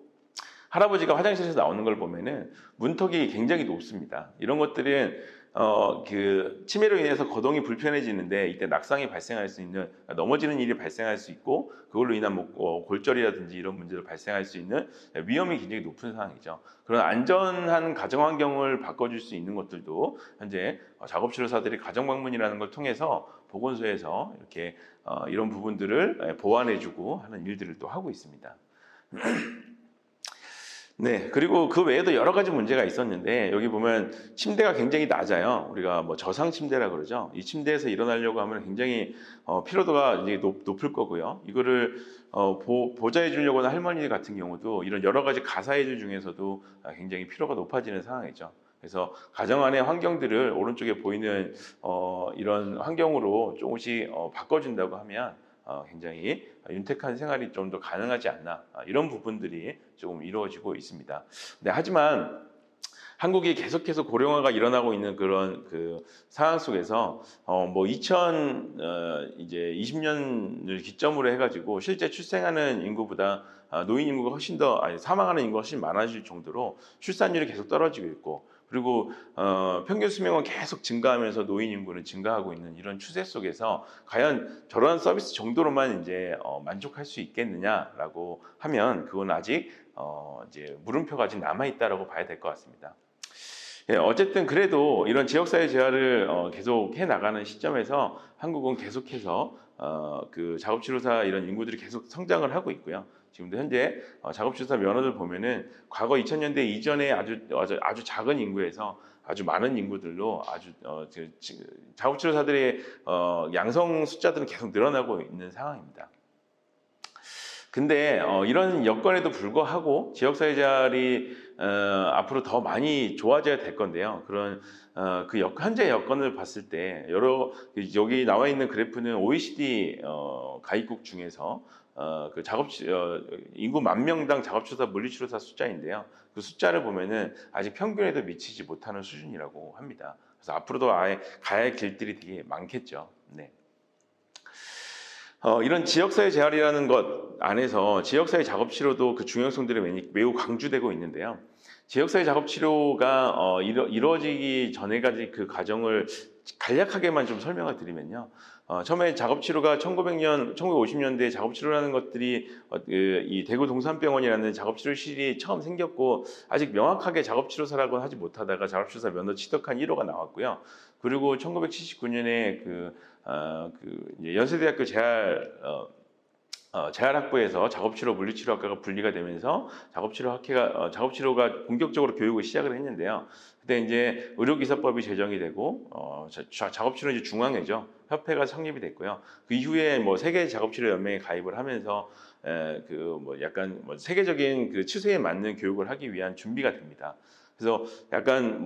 할아버지가 화장실에서 나오는 걸 보면은 문턱이 굉장히 높습니다. 이런 것들은 그 치매로 인해서 거동이 불편해지는데 이때 낙상이 발생할 수 있는, 넘어지는 일이 발생할 수 있고 그걸로 인한 뭐 골절이라든지 이런 문제도 발생할 수 있는 위험이 굉장히 높은 상황이죠. 그런 안전한 가정 환경을 바꿔줄 수 있는 것들도 현재 작업치료사들이 가정방문이라는 걸 통해서 보건소에서 이렇게 이런 부분들을 보완해주고 하는 일들을 또 하고 있습니다. 네, 그리고 그 외에도 여러 가지 문제가 있었는데 여기 보면 침대가 굉장히 낮아요. 우리가 뭐 저상 침대라 그러죠. 이 침대에서 일어나려고 하면 굉장히 피로도가 이제 높을 거고요. 이거를 보좌해 주려고 하는 할머니 같은 경우도 이런 여러 가지 가사해줄 중에서도 굉장히 피로가 높아지는 상황이죠. 그래서 가정 안의 환경들을 오른쪽에 보이는 이런 환경으로 조금씩 바꿔준다고 하면 굉장히 윤택한 생활이 좀 더 가능하지 않나, 이런 부분들이 조금 이루어지고 있습니다. 네, 하지만 한국이 계속해서 고령화가 일어나고 있는 그런 그 상황 속에서 뭐 2020년을 기점으로 해가지고 실제 출생하는 인구보다 노인 인구가 훨씬 더, 사망하는 인구가 훨씬 많아질 정도로 출산율이 계속 떨어지고 있고, 그리고 평균 수명은 계속 증가하면서 노인 인구는 증가하고 있는 이런 추세 속에서 과연 저런 서비스 정도로만 이제 만족할 수 있겠느냐라고 하면 그건 아직 이제 물음표가 아직 남아 있다라고 봐야 될 것 같습니다. 예, 어쨌든 그래도 이런 지역사회 재활을 계속 해 나가는 시점에서 한국은 계속해서 그 작업치료사 이런 인구들이 계속 성장을 하고 있고요. 지금도 현재 작업치료사 면허들 보면은 과거 2000년대 이전에 아주 작은 인구에서 아주 많은 인구들로 아주 작업치료사들의 양성 숫자들은 계속 늘어나고 있는 상황입니다. 근데 이런 여건에도 불구하고 지역사회 재활이 앞으로 더 많이 좋아져야 될 건데요. 그런 현재 여건을 봤을 때 여기 나와 있는 그래프는 OECD 가입국 중에서 그 인구 10,000명당 작업치료사 물리치료사 숫자인데요. 그 숫자를 보면은 아직 평균에도 미치지 못하는 수준이라고 합니다. 그래서 앞으로도 아예 가야 할 길들이 되게 많겠죠. 네. 이런 지역사회 재활이라는 것 안에서 지역사회 작업치료도 그 중요성들이 매우 강조되고 있는데요. 지역사회 작업치료가 이루어지기 전에까지 그 과정을 간략하게만 좀 설명을 드리면요. 처음에 작업치료가 1950년대에 작업치료라는 것들이 이 대구 동산병원이라는 작업치료실이 처음 생겼고 아직 명확하게 작업치료사라고 하지 못하다가 작업치료사 면허 취득한 1호가 나왔고요. 그리고 1979년에 이제 연세대학교 재활학부에서 작업치료 물리치료학과가 분리가 되면서 작업치료가 본격적으로 교육을 시작을 했는데요. 그때 이제 의료기사법이 제정이 되고 작업치료 이제 중앙회죠. 협회가 성립이 됐고요. 그 이후에 뭐 세계 작업치료 연맹에 가입을 하면서 약간 세계적인 그 추세에 맞는 교육을 하기 위한 준비가 됩니다. 그래서 약간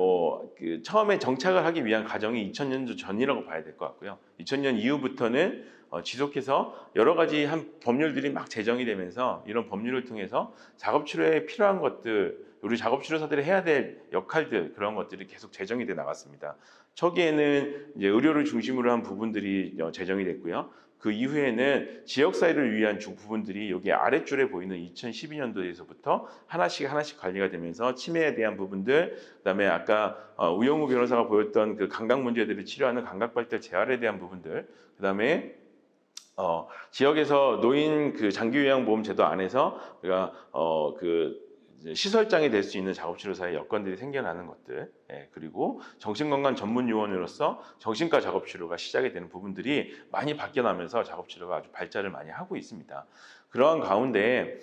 처음에 정착을 하기 위한 과정이 2000년 전이라고 봐야 될 것 같고요. 2000년 이후부터는 지속해서 여러 가지 법률들이 막 제정이 되면서 이런 법률을 통해서 작업치료에 필요한 것들, 우리 작업치료사들이 해야 될 역할들, 그런 것들이 계속 제정이 돼 나갔습니다. 초기에는 이제 의료를 중심으로 한 부분들이 제정이 됐고요. 그 이후에는 지역사회를 위한 부분들이 여기 아랫줄에 보이는 2012년도에서부터 하나씩 관리가 되면서 치매에 대한 부분들, 그다음에 아까 우영우 변호사가 보였던 그 감각 문제들을 치료하는 감각발달 재활에 대한 부분들, 그다음에 지역에서 노인 그 장기요양보험 제도 안에서 우리가 시설장이 될 수 있는 작업치료사의 여건들이 생겨나는 것들, 그리고 정신건강 전문 요원으로서 정신과 작업치료가 시작이 되는 부분들이 많이 바뀌어나면서 작업치료가 아주 발전을 많이 하고 있습니다. 그러한 가운데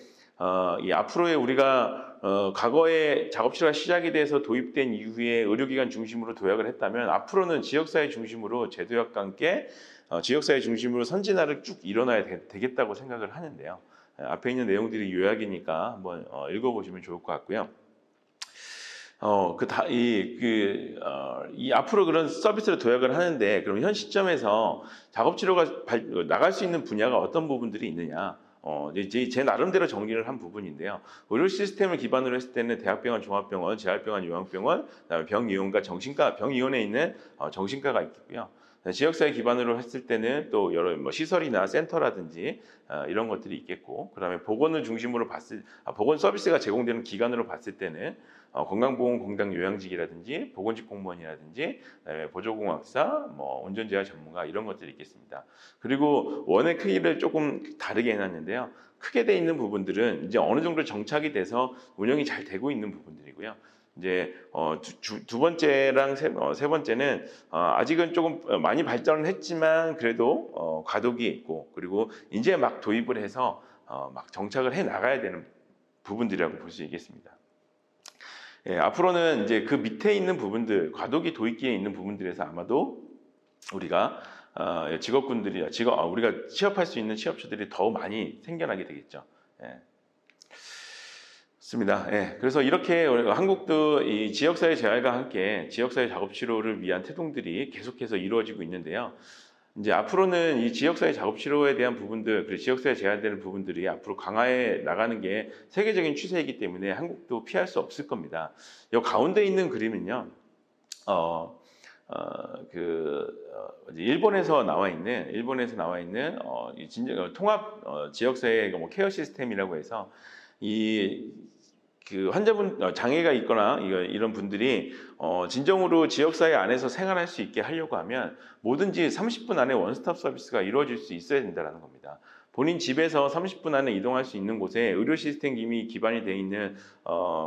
이 앞으로의 우리가 과거에 작업치료가 시작이 돼서 도입된 이후에 의료기관 중심으로 도약을 했다면 앞으로는 지역사회 중심으로 제도약과 함께 지역사회 중심으로 선진화를 쭉 일어나야 되겠다고 생각을 하는데요. 앞에 있는 내용들이 요약이니까 한번 읽어보시면 좋을 것 같고요. 이 앞으로 그런 서비스를 도약을 하는데 그럼 현 시점에서 작업치료가 나갈 수 있는 분야가 어떤 부분들이 있느냐? 이제 제 나름대로 정리를 한 부분인데요. 의료 시스템을 기반으로 했을 때는 대학병원, 종합병원, 재활병원, 요양병원, 그다음에 병이용과 정신과, 병이원에 있는 정신과가 있고요. 지역사회 기반으로 했을 때는 또 여러 시설이나 센터라든지 이런 것들이 있겠고, 그다음에 보건을 중심으로 보건 서비스가 제공되는 기관으로 봤을 때는 건강보험 공단요양직이라든지 보건직 공무원이라든지 그다음에 보조공학사, 운전재활 전문가 이런 것들이 있겠습니다. 그리고 원의 크기를 조금 다르게 해놨는데요. 크게 돼 있는 부분들은 이제 어느 정도 정착이 돼서 운영이 잘 되고 있는 부분들이고요. 이제 두 번째랑 세 번째는 아직은 조금 많이 발전을 했지만 그래도 과도기에 있고, 그리고 이제 막 도입을 해서 막 정착을 해 나가야 되는 부분들이라고 볼 수 있겠습니다. 예, 앞으로는 이제 그 밑에 있는 부분들, 과도기 도입기에 있는 부분들에서 아마도 우리가 직업군들이 우리가 취업할 수 있는 취업처들이 더 많이 생겨나게 되겠죠. 예. 맞습니다. 예, 그래서 이렇게 한국도 이 지역사회 재활과 함께 지역사회 작업치료를 위한 태동들이 계속해서 이루어지고 있는데요. 이제 앞으로는 이 지역사회 작업치료에 대한 부분들, 그리고 지역사회 재활되는 부분들이 앞으로 강화해 나가는 게 세계적인 추세이기 때문에 한국도 피할 수 없을 겁니다. 이 가운데 있는 그림은요, 일본에서 나와 있는 통합 지역사회 케어 시스템이라고 해서 그 환자분 장애가 있거나 이런 분들이 진정으로 지역사회 안에서 생활할 수 있게 하려고 하면 뭐든지 30분 안에 원스톱 서비스가 이루어질 수 있어야 된다는 겁니다. 본인 집에서 30분 안에 이동할 수 있는 곳에 의료 시스템 이미 기반이 되어 있는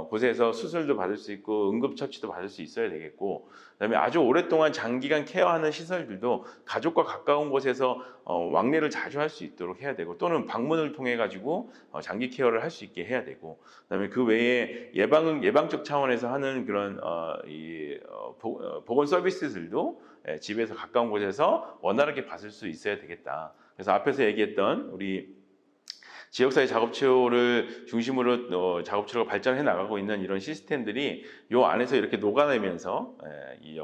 곳에서 수술도 받을 수 있고 응급처치도 받을 수 있어야 되겠고, 그다음에 아주 오랫동안 장기간 케어하는 시설들도 가족과 가까운 곳에서 왕래를 자주 할 수 있도록 해야 되고, 또는 방문을 통해 가지고 장기 케어를 할 수 있게 해야 되고, 그다음에 그 외에 예방적 차원에서 하는 그런 보건 서비스들도 집에서 가까운 곳에서 원활하게 받을 수 있어야 되겠다. 그래서 앞에서 얘기했던 우리 지역사회 작업치료를 중심으로 작업치료가 발전해 나가고 있는 이런 시스템들이 요 안에서 이렇게 녹아내면서 이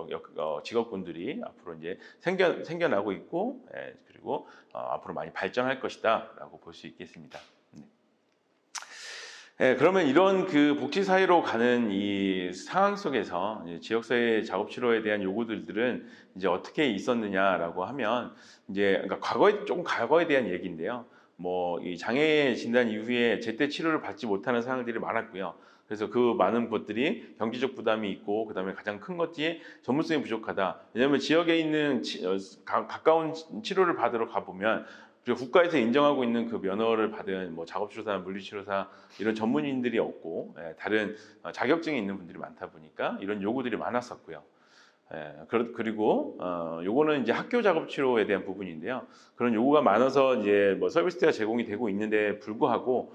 직업군들이 앞으로 이제 생겨나고 있고, 그리고 앞으로 많이 발전할 것이다라고 볼 수 있겠습니다. 그러면 이런 그 복지사회로 가는 이 상황 속에서 지역사회 작업치료에 대한 요구들은 이제 어떻게 있었느냐라고 하면, 이제 그러니까 과거에 대한 얘기인데요. 이 장애 진단 이후에 제때 치료를 받지 못하는 상황들이 많았고요. 그래서 그 많은 것들이 경제적 부담이 있고, 그다음에 가장 큰 것이 전문성이 부족하다. 왜냐하면 지역에 있는 가까운 치료를 받으러 가보면 그리고 국가에서 인정하고 있는 그 면허를 받은 작업치료사, 물리치료사 이런 전문인들이 없고, 다른 자격증이 있는 분들이 많다 보니까 이런 요구들이 많았었고요. 그리고 요거는 이제 학교 작업치료에 대한 부분인데요. 그런 요구가 많아서 이제 서비스가 제공이 되고 있는데 불구하고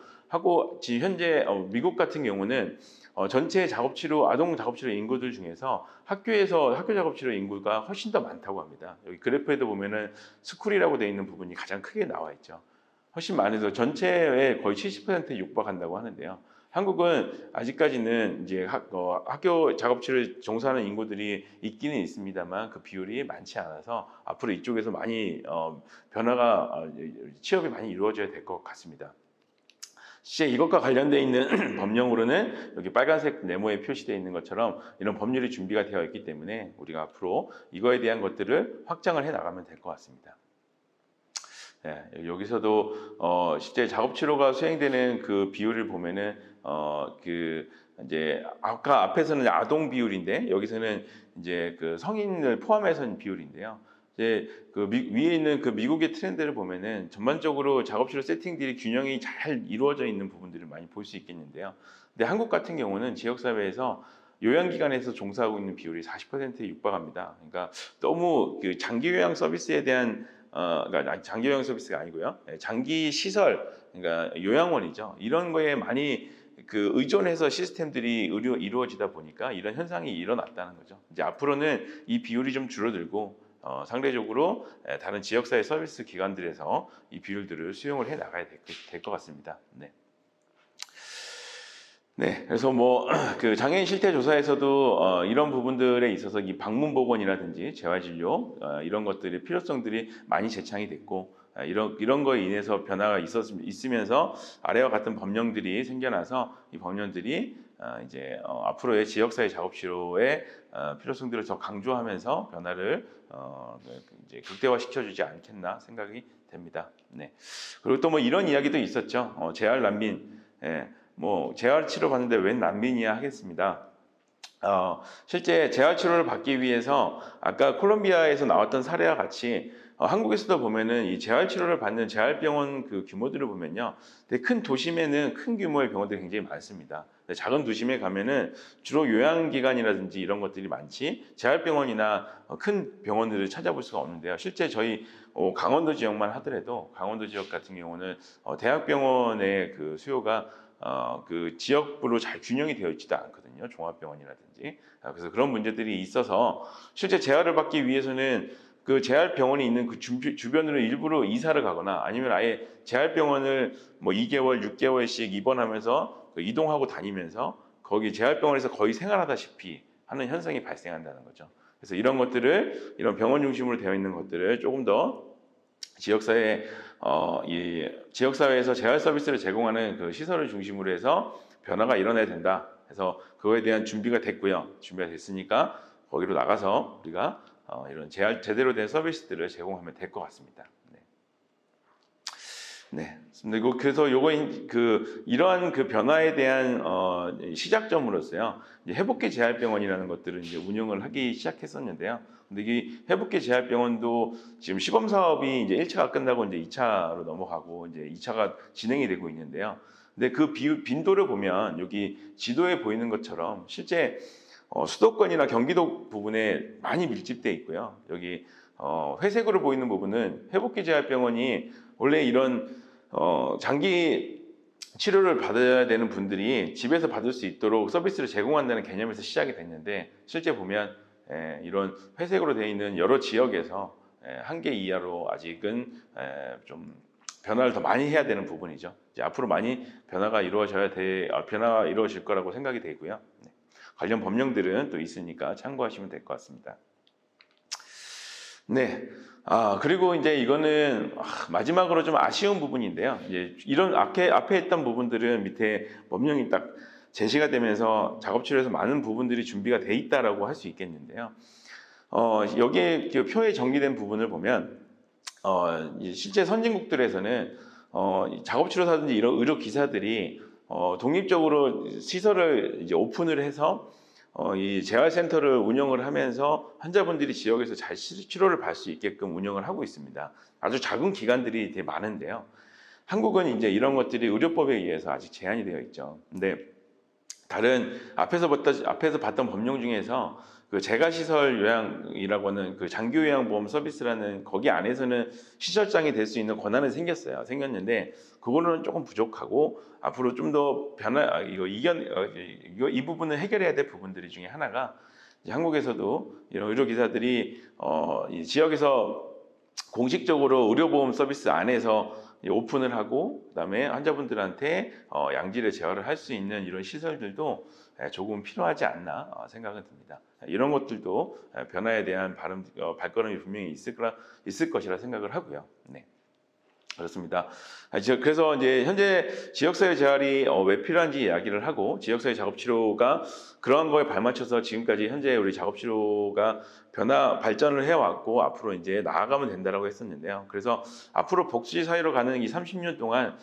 지금 현재 미국 같은 경우는 전체 아동 작업치료 인구들 중에서 학교 작업치료 인구가 훨씬 더 많다고 합니다. 여기 그래프에도 보면은 스쿨이라고 되어 있는 부분이 가장 크게 나와 있죠. 훨씬 많아서 전체의 거의 70%에 육박한다고 하는데요. 한국은 아직까지는 이제 학교 작업치료를 종사하는 인구들이 있기는 있습니다만 그 비율이 많지 않아서 앞으로 이쪽에서 많이 취업이 많이 이루어져야 될 것 같습니다. 실제 이것과 관련되어 있는 법령으로는 여기 빨간색 네모에 표시되어 있는 것처럼 이런 법률이 준비가 되어 있기 때문에 우리가 앞으로 이거에 대한 것들을 확장을 해 나가면 될 것 같습니다. 여기서도 실제 작업치료가 수행되는 그 비율을 보면은 이제 아까 앞에서는 아동 비율인데 여기서는 이제 그 성인을 포함해서 비율인데요. 이제 위에 있는 그 미국의 트렌드를 보면은 전반적으로 작업치료 세팅들이 균형이 잘 이루어져 있는 부분들을 많이 볼 수 있겠는데요. 근데 한국 같은 경우는 지역사회에서 요양기관에서 종사하고 있는 비율이 40%에 육박합니다. 그러니까 너무 그 장기 요양 서비스에 대한 그러니까 장기 요양 서비스가 아니고요. 장기 시설, 그러니까 요양원이죠. 이런 거에 많이 그 의존해서 시스템들이 이루어지다 보니까 이런 현상이 일어났다는 거죠. 이제 앞으로는 이 비율이 좀 줄어들고 상대적으로 다른 지역사회 서비스 기관들에서 이 비율들을 수용을 해 나가야 될 것 같습니다. 네. 네, 그래서 뭐 그 장애인 실태 조사에서도 이런 부분들에 있어서 이 방문 보건이라든지 재활진료 이런 것들의 필요성들이 많이 제창이 됐고 이런 거에 인해서 변화가 있으면서 아래와 같은 법령들이 생겨나서 이 법령들이 이제 앞으로의 지역사회 작업치료의 필요성들을 더 강조하면서 변화를 이제 극대화시켜주지 않겠나 생각이 됩니다. 네. 그리고 또 뭐 이런 이야기도 있었죠. 재활 난민. 예. 뭐 재활 치료 받는데 웬 난민이야 하겠습니다. 실제 재활 치료를 받기 위해서 아까 콜롬비아에서 나왔던 사례와 같이 한국에서도 보면은 이 재활 치료를 받는 재활병원 그 규모들을 보면요, 되게 큰 도심에는 큰 규모의 병원들이 굉장히 많습니다. 작은 도심에 가면은 주로 요양기관이라든지 이런 것들이 많지 재활병원이나 큰 병원들을 찾아볼 수가 없는데요. 실제 저희 강원도 지역만 하더라도 강원도 지역 같은 경우는 대학병원의 그 수요가 그 지역별로 잘 균형이 되어 있지도 않거든요. 종합병원이라든지. 그래서 그런 문제들이 있어서 실제 재활을 받기 위해서는 그 재활병원이 있는 그 주변으로 일부러 이사를 가거나 아니면 아예 재활병원을 뭐 2개월, 6개월씩 입원하면서 이동하고 다니면서 거기 재활병원에서 거의 생활하다시피 하는 현상이 발생한다는 거죠. 그래서 이런 것들을, 이런 병원 중심으로 되어 있는 것들을 조금 더 이 지역사회에서 재활 서비스를 제공하는 그 시설을 중심으로 해서 변화가 일어나야 된다. 그래서 그거에 대한 준비가 됐고요. 준비가 됐으니까 거기로 나가서 우리가 이런 제대로 된 서비스들을 제공하면 될 것 같습니다. 네. 그래서 이러한 그 변화에 대한 시작점으로서요. 이제 회복기 재활병원이라는 것들을 이제 운영을 하기 시작했었는데요. 근데 이 회복기 재활병원도 지금 시범 사업이 이제 1차가 끝나고 이제 2차로 넘어가고 이제 2차가 진행이 되고 있는데요. 근데 그 빈도를 보면 여기 지도에 보이는 것처럼 실제 수도권이나 경기도 부분에 많이 밀집돼 있고요. 여기 회색으로 보이는 부분은 회복기 재활병원이 원래 이런 장기 치료를 받아야 되는 분들이 집에서 받을 수 있도록 서비스를 제공한다는 개념에서 시작이 됐는데 실제 보면 이런 회색으로 되어 있는 여러 지역에서 한계 이하로 아직은 좀 변화를 더 많이 해야 되는 부분이죠. 이제 앞으로 많이 변화가 이루어질 거라고 생각이 되고요. 관련 법령들은 또 있으니까 참고하시면 될 것 같습니다. 네. 그리고 이제 이거는 마지막으로 좀 아쉬운 부분인데요. 이제 이런 앞에 했던 부분들은 밑에 법령이 딱 제시가 되면서 작업치료에서 많은 부분들이 준비가 돼 있다라고 할 수 있겠는데요. 여기에 표에 정리된 부분을 보면 실제 선진국들에서는 작업치료사든지 이런 의료기사들이 독립적으로 시설을 이제 오픈을 해서 이 재활센터를 운영을 하면서 환자분들이 지역에서 잘 치료를 받을 수 있게끔 운영을 하고 있습니다. 아주 작은 기관들이 되게 많은데요. 한국은 이제 이런 것들이 의료법에 의해서 아직 제한이 되어 있죠. 근데 다른 앞에서 봤던 법령 중에서 그 재가시설 요양이라고 하는 그 장기요양보험 서비스라는 거기 안에서는 시설장이 될 수 있는 권한은 생겼는데 그거는 조금 부족하고 앞으로 좀 더 이 부분을 해결해야 될 부분들이 중에 하나가 이제 한국에서도 이런 의료기사들이 이 지역에서 공식적으로 의료보험 서비스 안에서 오픈을 하고 그다음에 환자분들한테 양질의 재활을 할 수 있는 이런 시설들도 조금 필요하지 않나 생각은 듭니다. 이런 것들도 변화에 대한 발걸음이 분명히 있을 것이라 생각을 하고요. 네. 그렇습니다. 그래서 이제 현재 지역사회 재활이 왜 필요한지 이야기를 하고 지역사회 작업치료가 그러한 거에 발맞춰서 지금까지 현재 우리 작업치료가 발전을 해왔고 앞으로 이제 나아가면 된다라고 했었는데요. 그래서 앞으로 복지 사회로 가는 이 30년 동안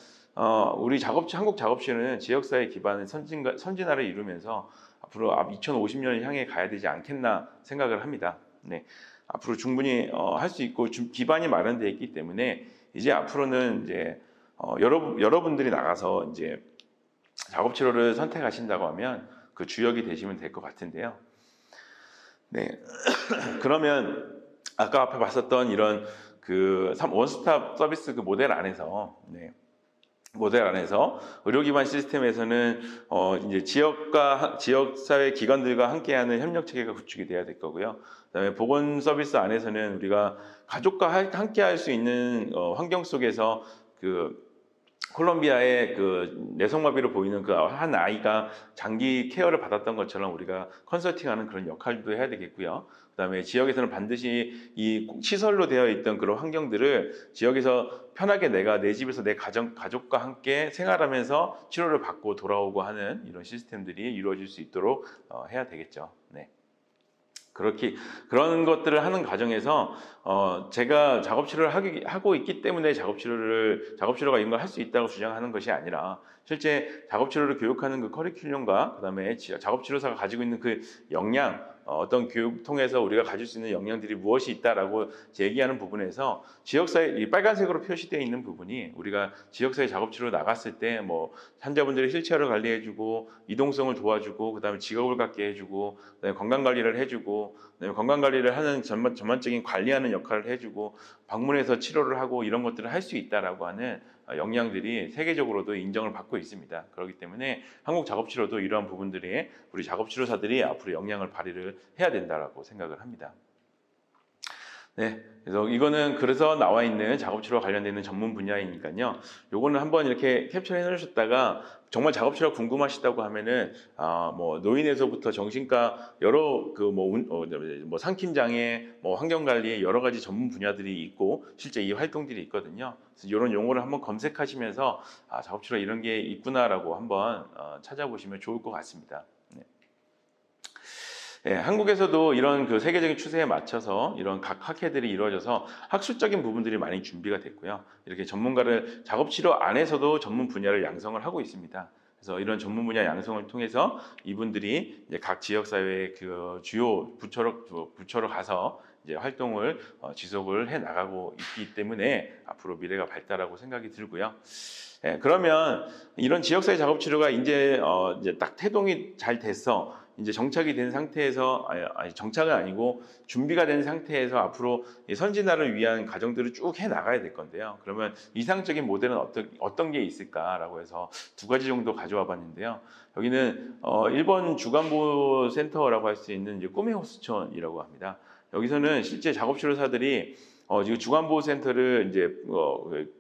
우리 한국 작업치료는 지역사회 기반의 선진화를 이루면서 앞으로 2050년을 향해 가야 되지 않겠나 생각을 합니다. 네. 앞으로 충분히 할 수 있고 기반이 마련되어 있기 때문에 이제 앞으로는 이제 여러분들이 나가서 이제 작업치료를 선택하신다고 하면 그 주역이 되시면 될 것 같은데요. 네. 그러면 아까 앞에 봤었던 이런 그 원스톱 서비스 그 모델 안에서 모델 안에서 의료 기반 시스템에서는 이제 지역 사회 기관들과 함께하는 협력 체계가 구축이 돼야 될 거고요. 그다음에 보건 서비스 안에서는 우리가 가족과 함께할 수 있는 환경 속에서 그 콜롬비아의 그 내성마비로 보이는 그 한 아이가 장기 케어를 받았던 것처럼 우리가 컨설팅하는 그런 역할도 해야 되겠고요. 그다음에 지역에서는 반드시 이 시설로 되어 있던 그런 환경들을 지역에서 편하게 내가 내 집에서 내 가족과 함께 생활하면서 치료를 받고 돌아오고 하는 이런 시스템들이 이루어질 수 있도록 해야 되겠죠. 네. 그런 것들을 하는 과정에서 제가 작업 치료를 하고 있기 때문에 작업 치료가 이런 걸 할 수 있다고 주장하는 것이 아니라 실제 작업 치료를 교육하는 그 커리큘럼과 그다음에 작업 치료사가 가지고 있는 그 역량, 어떤 교육 통해서 우리가 가질 수 있는 역량들이 무엇이 있다라고 얘기하는 부분에서 지역사회 이 빨간색으로 표시되어 있는 부분이 우리가 지역사회 작업치료 나갔을 때 뭐 환자분들의 휠체어를 관리해주고 이동성을 도와주고 그다음에 직업을 갖게 해주고 그다음에 건강 관리를 해주고 그다음에 건강 관리를 하는 전반적인 관리하는 역할을 해주고 방문해서 치료를 하고 이런 것들을 할 수 있다라고 하는 역량들이 세계적으로도 인정을 받고 있습니다. 그렇기 때문에 한국 작업치료도 이러한 부분들이 우리 작업치료사들이 앞으로 역량을 발휘를 해야 된다라고 생각을 합니다. 네, 그래서 이거는 그래서 나와 있는 작업치료와 관련되는 전문 분야이니까요. 요거는 한번 이렇게 캡처해 놓으셨다가 정말 작업치료 궁금하시다고 하면은 뭐 노인에서부터 정신과 여러 그 뭐 상킴 장애, 뭐 환경 관리의 여러 가지 전문 분야들이 있고 실제 이 활동들이 있거든요. 그래서 이런 용어를 한번 검색하시면서 작업치료 이런 게 있구나라고 한번 찾아보시면 좋을 것 같습니다. 네. 예, 한국에서도 이런 그 세계적인 추세에 맞춰서 이런 각 학회들이 이루어져서 학술적인 부분들이 많이 준비가 됐고요. 이렇게 전문가를 작업치료 안에서도 전문 분야를 양성을 하고 있습니다. 그래서 이런 전문 분야 양성을 통해서 이분들이 이제 각 지역사회의 그 주요 부처로 가서 이제 활동을 지속을 해 나가고 있기 때문에 앞으로 미래가 밝다라고 생각이 들고요. 예, 그러면 이런 지역사회 작업치료가 이제 딱 태동이 잘 됐어. 이제 정착이 된 상태에서 정착은 아니고 준비가 된 상태에서 앞으로 선진화를 위한 과정들을 쭉 해 나가야 될 건데요. 그러면 이상적인 모델은 어떤 게 있을까라고 해서 두 가지 정도 가져와 봤는데요. 여기는 일본 주간보호 센터라고 할 수 있는 이제 꿈의 호수촌이라고 합니다. 여기서는 실제 작업치료사들이 지금 주간보호센터를 이제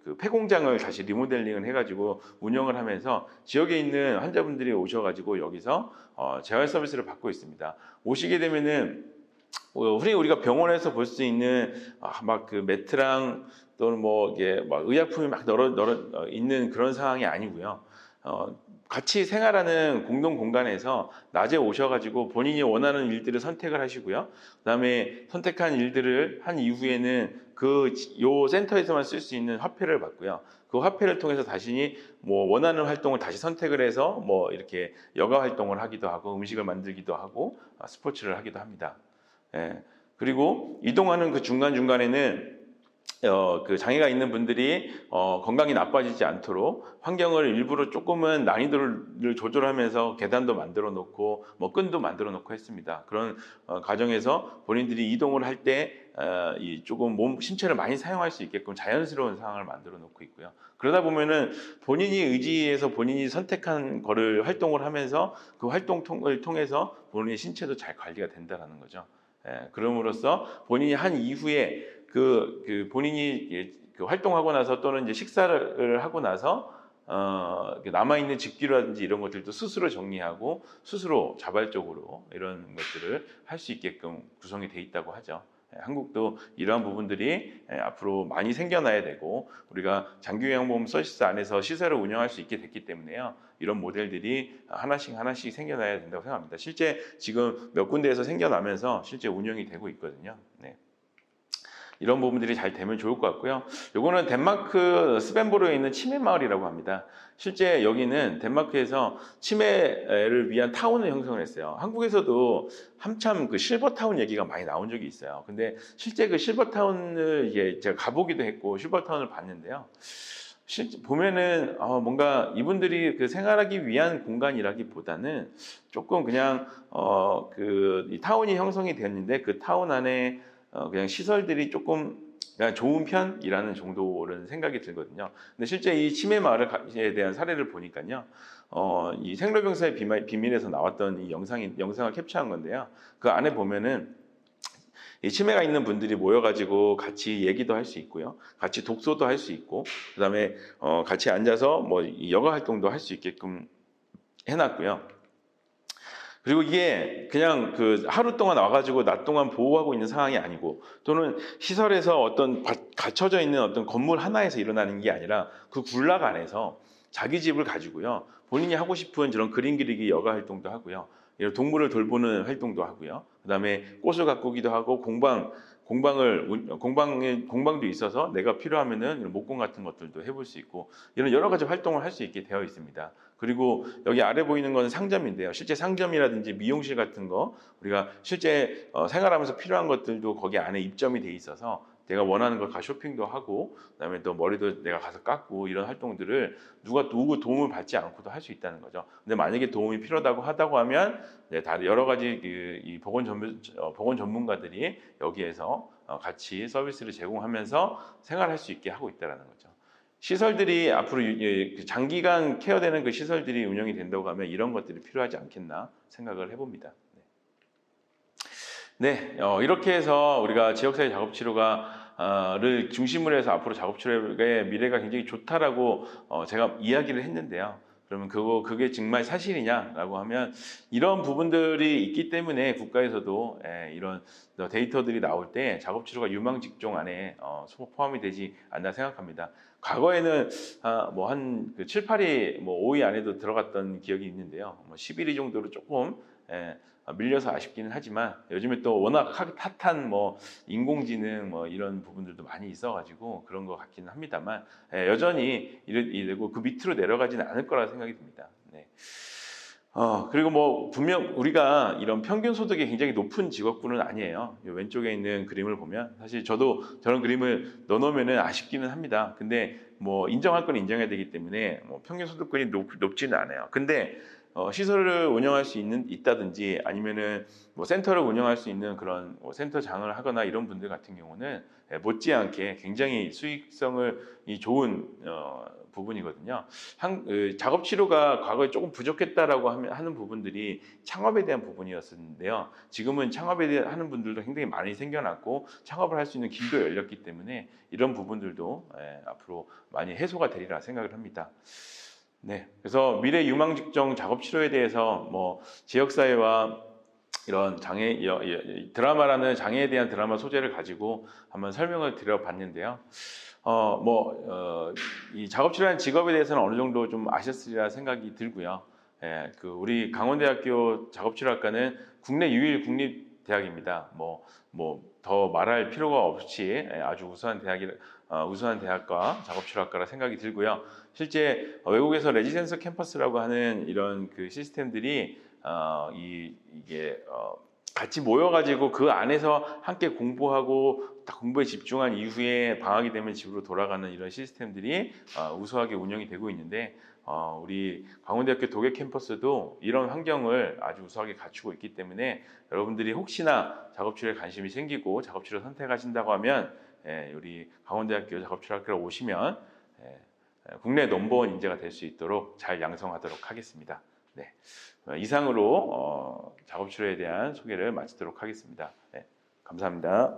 그 폐공장을 다시 리모델링을 해가지고 운영을 하면서 지역에 있는 환자분들이 오셔가지고 여기서 재활 서비스를 받고 있습니다. 오시게 되면은 흔히 우리가 병원에서 볼 수 있는 막 그 매트랑 또는 뭐 이게 막 의약품이 막 널어 있는 그런 상황이 아니고요. 같이 생활하는 공동 공간에서 낮에 오셔가지고 본인이 원하는 일들을 선택을 하시고요. 그다음에 선택한 일들을 한 이후에는 요 센터에서만 쓸 수 있는 화폐를 받고요. 그 화폐를 통해서 다시 뭐 원하는 활동을 다시 선택을 해서 뭐 이렇게 여가 활동을 하기도 하고 음식을 만들기도 하고 스포츠를 하기도 합니다. 예. 그리고 이동하는 그 중간중간에는 그 장애가 있는 분들이 건강이 나빠지지 않도록 환경을 일부러 조금은 난이도를 조절하면서 계단도 만들어 놓고 뭐 끈도 만들어 놓고 했습니다. 그런 과정에서 본인들이 이동을 할 때 조금 신체를 많이 사용할 수 있게끔 자연스러운 상황을 만들어 놓고 있고요. 그러다 보면은 본인이 의지해서 본인이 선택한 거를 활동을 하면서 그 활동을 통해서 본인의 신체도 잘 관리가 된다는 거죠. 그럼으로써 본인이 한 이후에 그 본인이 그 활동하고 나서 또는 이제 식사를 하고 나서 남아 있는 집기라든지 이런 것들도 스스로 정리하고 스스로 자발적으로 이런 것들을 할 수 있게끔 구성이 돼 있다고 하죠. 한국도 이러한 부분들이 앞으로 많이 생겨나야 되고 우리가 장기요양보험 서비스 안에서 시설을 운영할 수 있게 됐기 때문에요. 이런 모델들이 하나씩 생겨나야 된다고 생각합니다. 실제 지금 몇 군데에서 생겨나면서 실제 운영이 되고 있거든요. 네. 이런 부분들이 잘 되면 좋을 것 같고요. 요거는 덴마크 스벤보르에 있는 치매 마을이라고 합니다. 실제 여기는 덴마크에서 치매를 위한 타운을 형성을 했어요. 한국에서도 한참 그 실버타운 얘기가 많이 나온 적이 있어요. 근데 실제 그 실버타운을 제가 가보기도 했고 실버타운을 봤는데요. 보면은 뭔가 이분들이 그 생활하기 위한 공간이라기보다는 조금 그냥 이 타운이 형성이 됐는데 그 타운 안에 그냥 시설들이 조금 그냥 좋은 편이라는 정도는 생각이 들거든요. 근데 실제 이 치매 마을에 대한 사례를 보니까요. 이 생로병사의 비밀에서 나왔던 이 영상을 캡처한 건데요. 그 안에 보면은 이 치매가 있는 분들이 모여가지고 같이 얘기도 할 수 있고요. 같이 독서도 할 수 있고, 그다음에 같이 앉아서 뭐 여가 활동도 할 수 있게끔 해놨고요. 그리고 이게 그냥 그 하루 동안 와가지고 낮 동안 보호하고 있는 상황이 아니고, 또는 시설에서 어떤 갇혀져 있는 어떤 건물 하나에서 일어나는 게 아니라 그 군락 안에서 자기 집을 가지고요. 본인이 하고 싶은 저런 그림 그리기 여가 활동도 하고요. 이런 동물을 돌보는 활동도 하고요. 그다음에 꽃을 가꾸기도 하고 공방도 있어서 내가 필요하면은 이런 목공 같은 것들도 해볼 수 있고, 이런 여러 가지 활동을 할 수 있게 되어 있습니다. 그리고 여기 아래 보이는 건 상점인데요. 실제 상점이라든지 미용실 같은 거, 우리가 실제 생활하면서 필요한 것들도 거기 안에 입점이 돼 있어서 내가 원하는 걸 가 쇼핑도 하고, 그다음에 또 머리도 내가 가서 깎고, 이런 활동들을 누구 도움을 받지 않고도 할 수 있다는 거죠. 근데 만약에 도움이 필요하다고 하면 다 여러 가지 이 보건 전문가들이 여기에서 같이 서비스를 제공하면서 생활할 수 있게 하고 있다는 거죠. 시설들이 앞으로 장기간 케어되는 그 시설들이 운영이 된다고 하면 이런 것들이 필요하지 않겠나 생각을 해봅니다. 네, 이렇게 해서 우리가 지역사회 작업치료를 중심으로 해서 앞으로 작업치료의 미래가 굉장히 좋다라고 제가 이야기를 했는데요. 그러면 그게 정말 사실이냐라고 하면, 이런 부분들이 있기 때문에 국가에서도 이런 데이터들이 나올 때 작업치료가 유망 직종 안에 포함이 되지 않나 생각합니다. 과거에는 뭐한 7, 8위, 5위 안에도 들어갔던 기억이 있는데요. 11위 정도로 조금 밀려서 아쉽기는 하지만, 요즘에 또 워낙 핫한 인공지능 이런 부분들도 많이 있어가지고 그런 것 같기는 합니다만, 여전히 이러고 그 밑으로 내려가지는 않을 거라 생각이 듭니다. 네. 그리고 분명 우리가 이런 평균 소득이 굉장히 높은 직업군은 아니에요. 이 왼쪽에 있는 그림을 보면 사실 저도 저런 그림을 넣어놓으면 아쉽기는 합니다. 근데 인정할 건 인정해야 되기 때문에 평균 소득군이 높지는 않아요. 근데 시설을 운영할 수 있다든지 아니면은 센터를 운영할 수 있는 그런 센터장을 하거나 이런 분들 같은 경우는 못지않게 굉장히 수익성이 좋은 부분이거든요. 작업 치료가 과거에 조금 부족했다라고 하는 부분들이 창업에 대한 부분이었는데요. 지금은 창업에 하는 분들도 굉장히 많이 생겨났고 창업을 할 수 있는 길도 열렸기 때문에 이런 부분들도 앞으로 많이 해소가 되리라 생각을 합니다. 네, 그래서 미래 유망 직종 작업 치료에 대해서 지역사회와 이런 드라마라는 장애에 대한 드라마 소재를 가지고 한번 설명을 드려봤는데요. 이 작업 치료라는 직업에 대해서는 어느 정도 좀 아셨으리라 생각이 들고요. 우리 강원대학교 작업치료학과는 국내 유일 국립대학입니다. 더 말할 필요가 없이 아주 우수한 대학과 작업치료학과라 생각이 들고요. 실제 외국에서 레지던스 캠퍼스라고 하는 이런 그 시스템들이 이게 같이 모여가지고 그 안에서 함께 공부하고 딱 공부에 집중한 이후에 방학이 되면 집으로 돌아가는 이런 시스템들이 우수하게 운영이 되고 있는데, 우리 강원대학교 독일 캠퍼스도 이런 환경을 아주 우수하게 갖추고 있기 때문에 여러분들이 혹시나 작업치료에 관심이 생기고 작업치료 선택하신다고 하면 우리 강원대학교 작업치료학교에 오시면 국내 넘버원 인재가 될 수 있도록 잘 양성하도록 하겠습니다. 네, 이상으로 작업치료에 대한 소개를 마치도록 하겠습니다. 네, 감사합니다.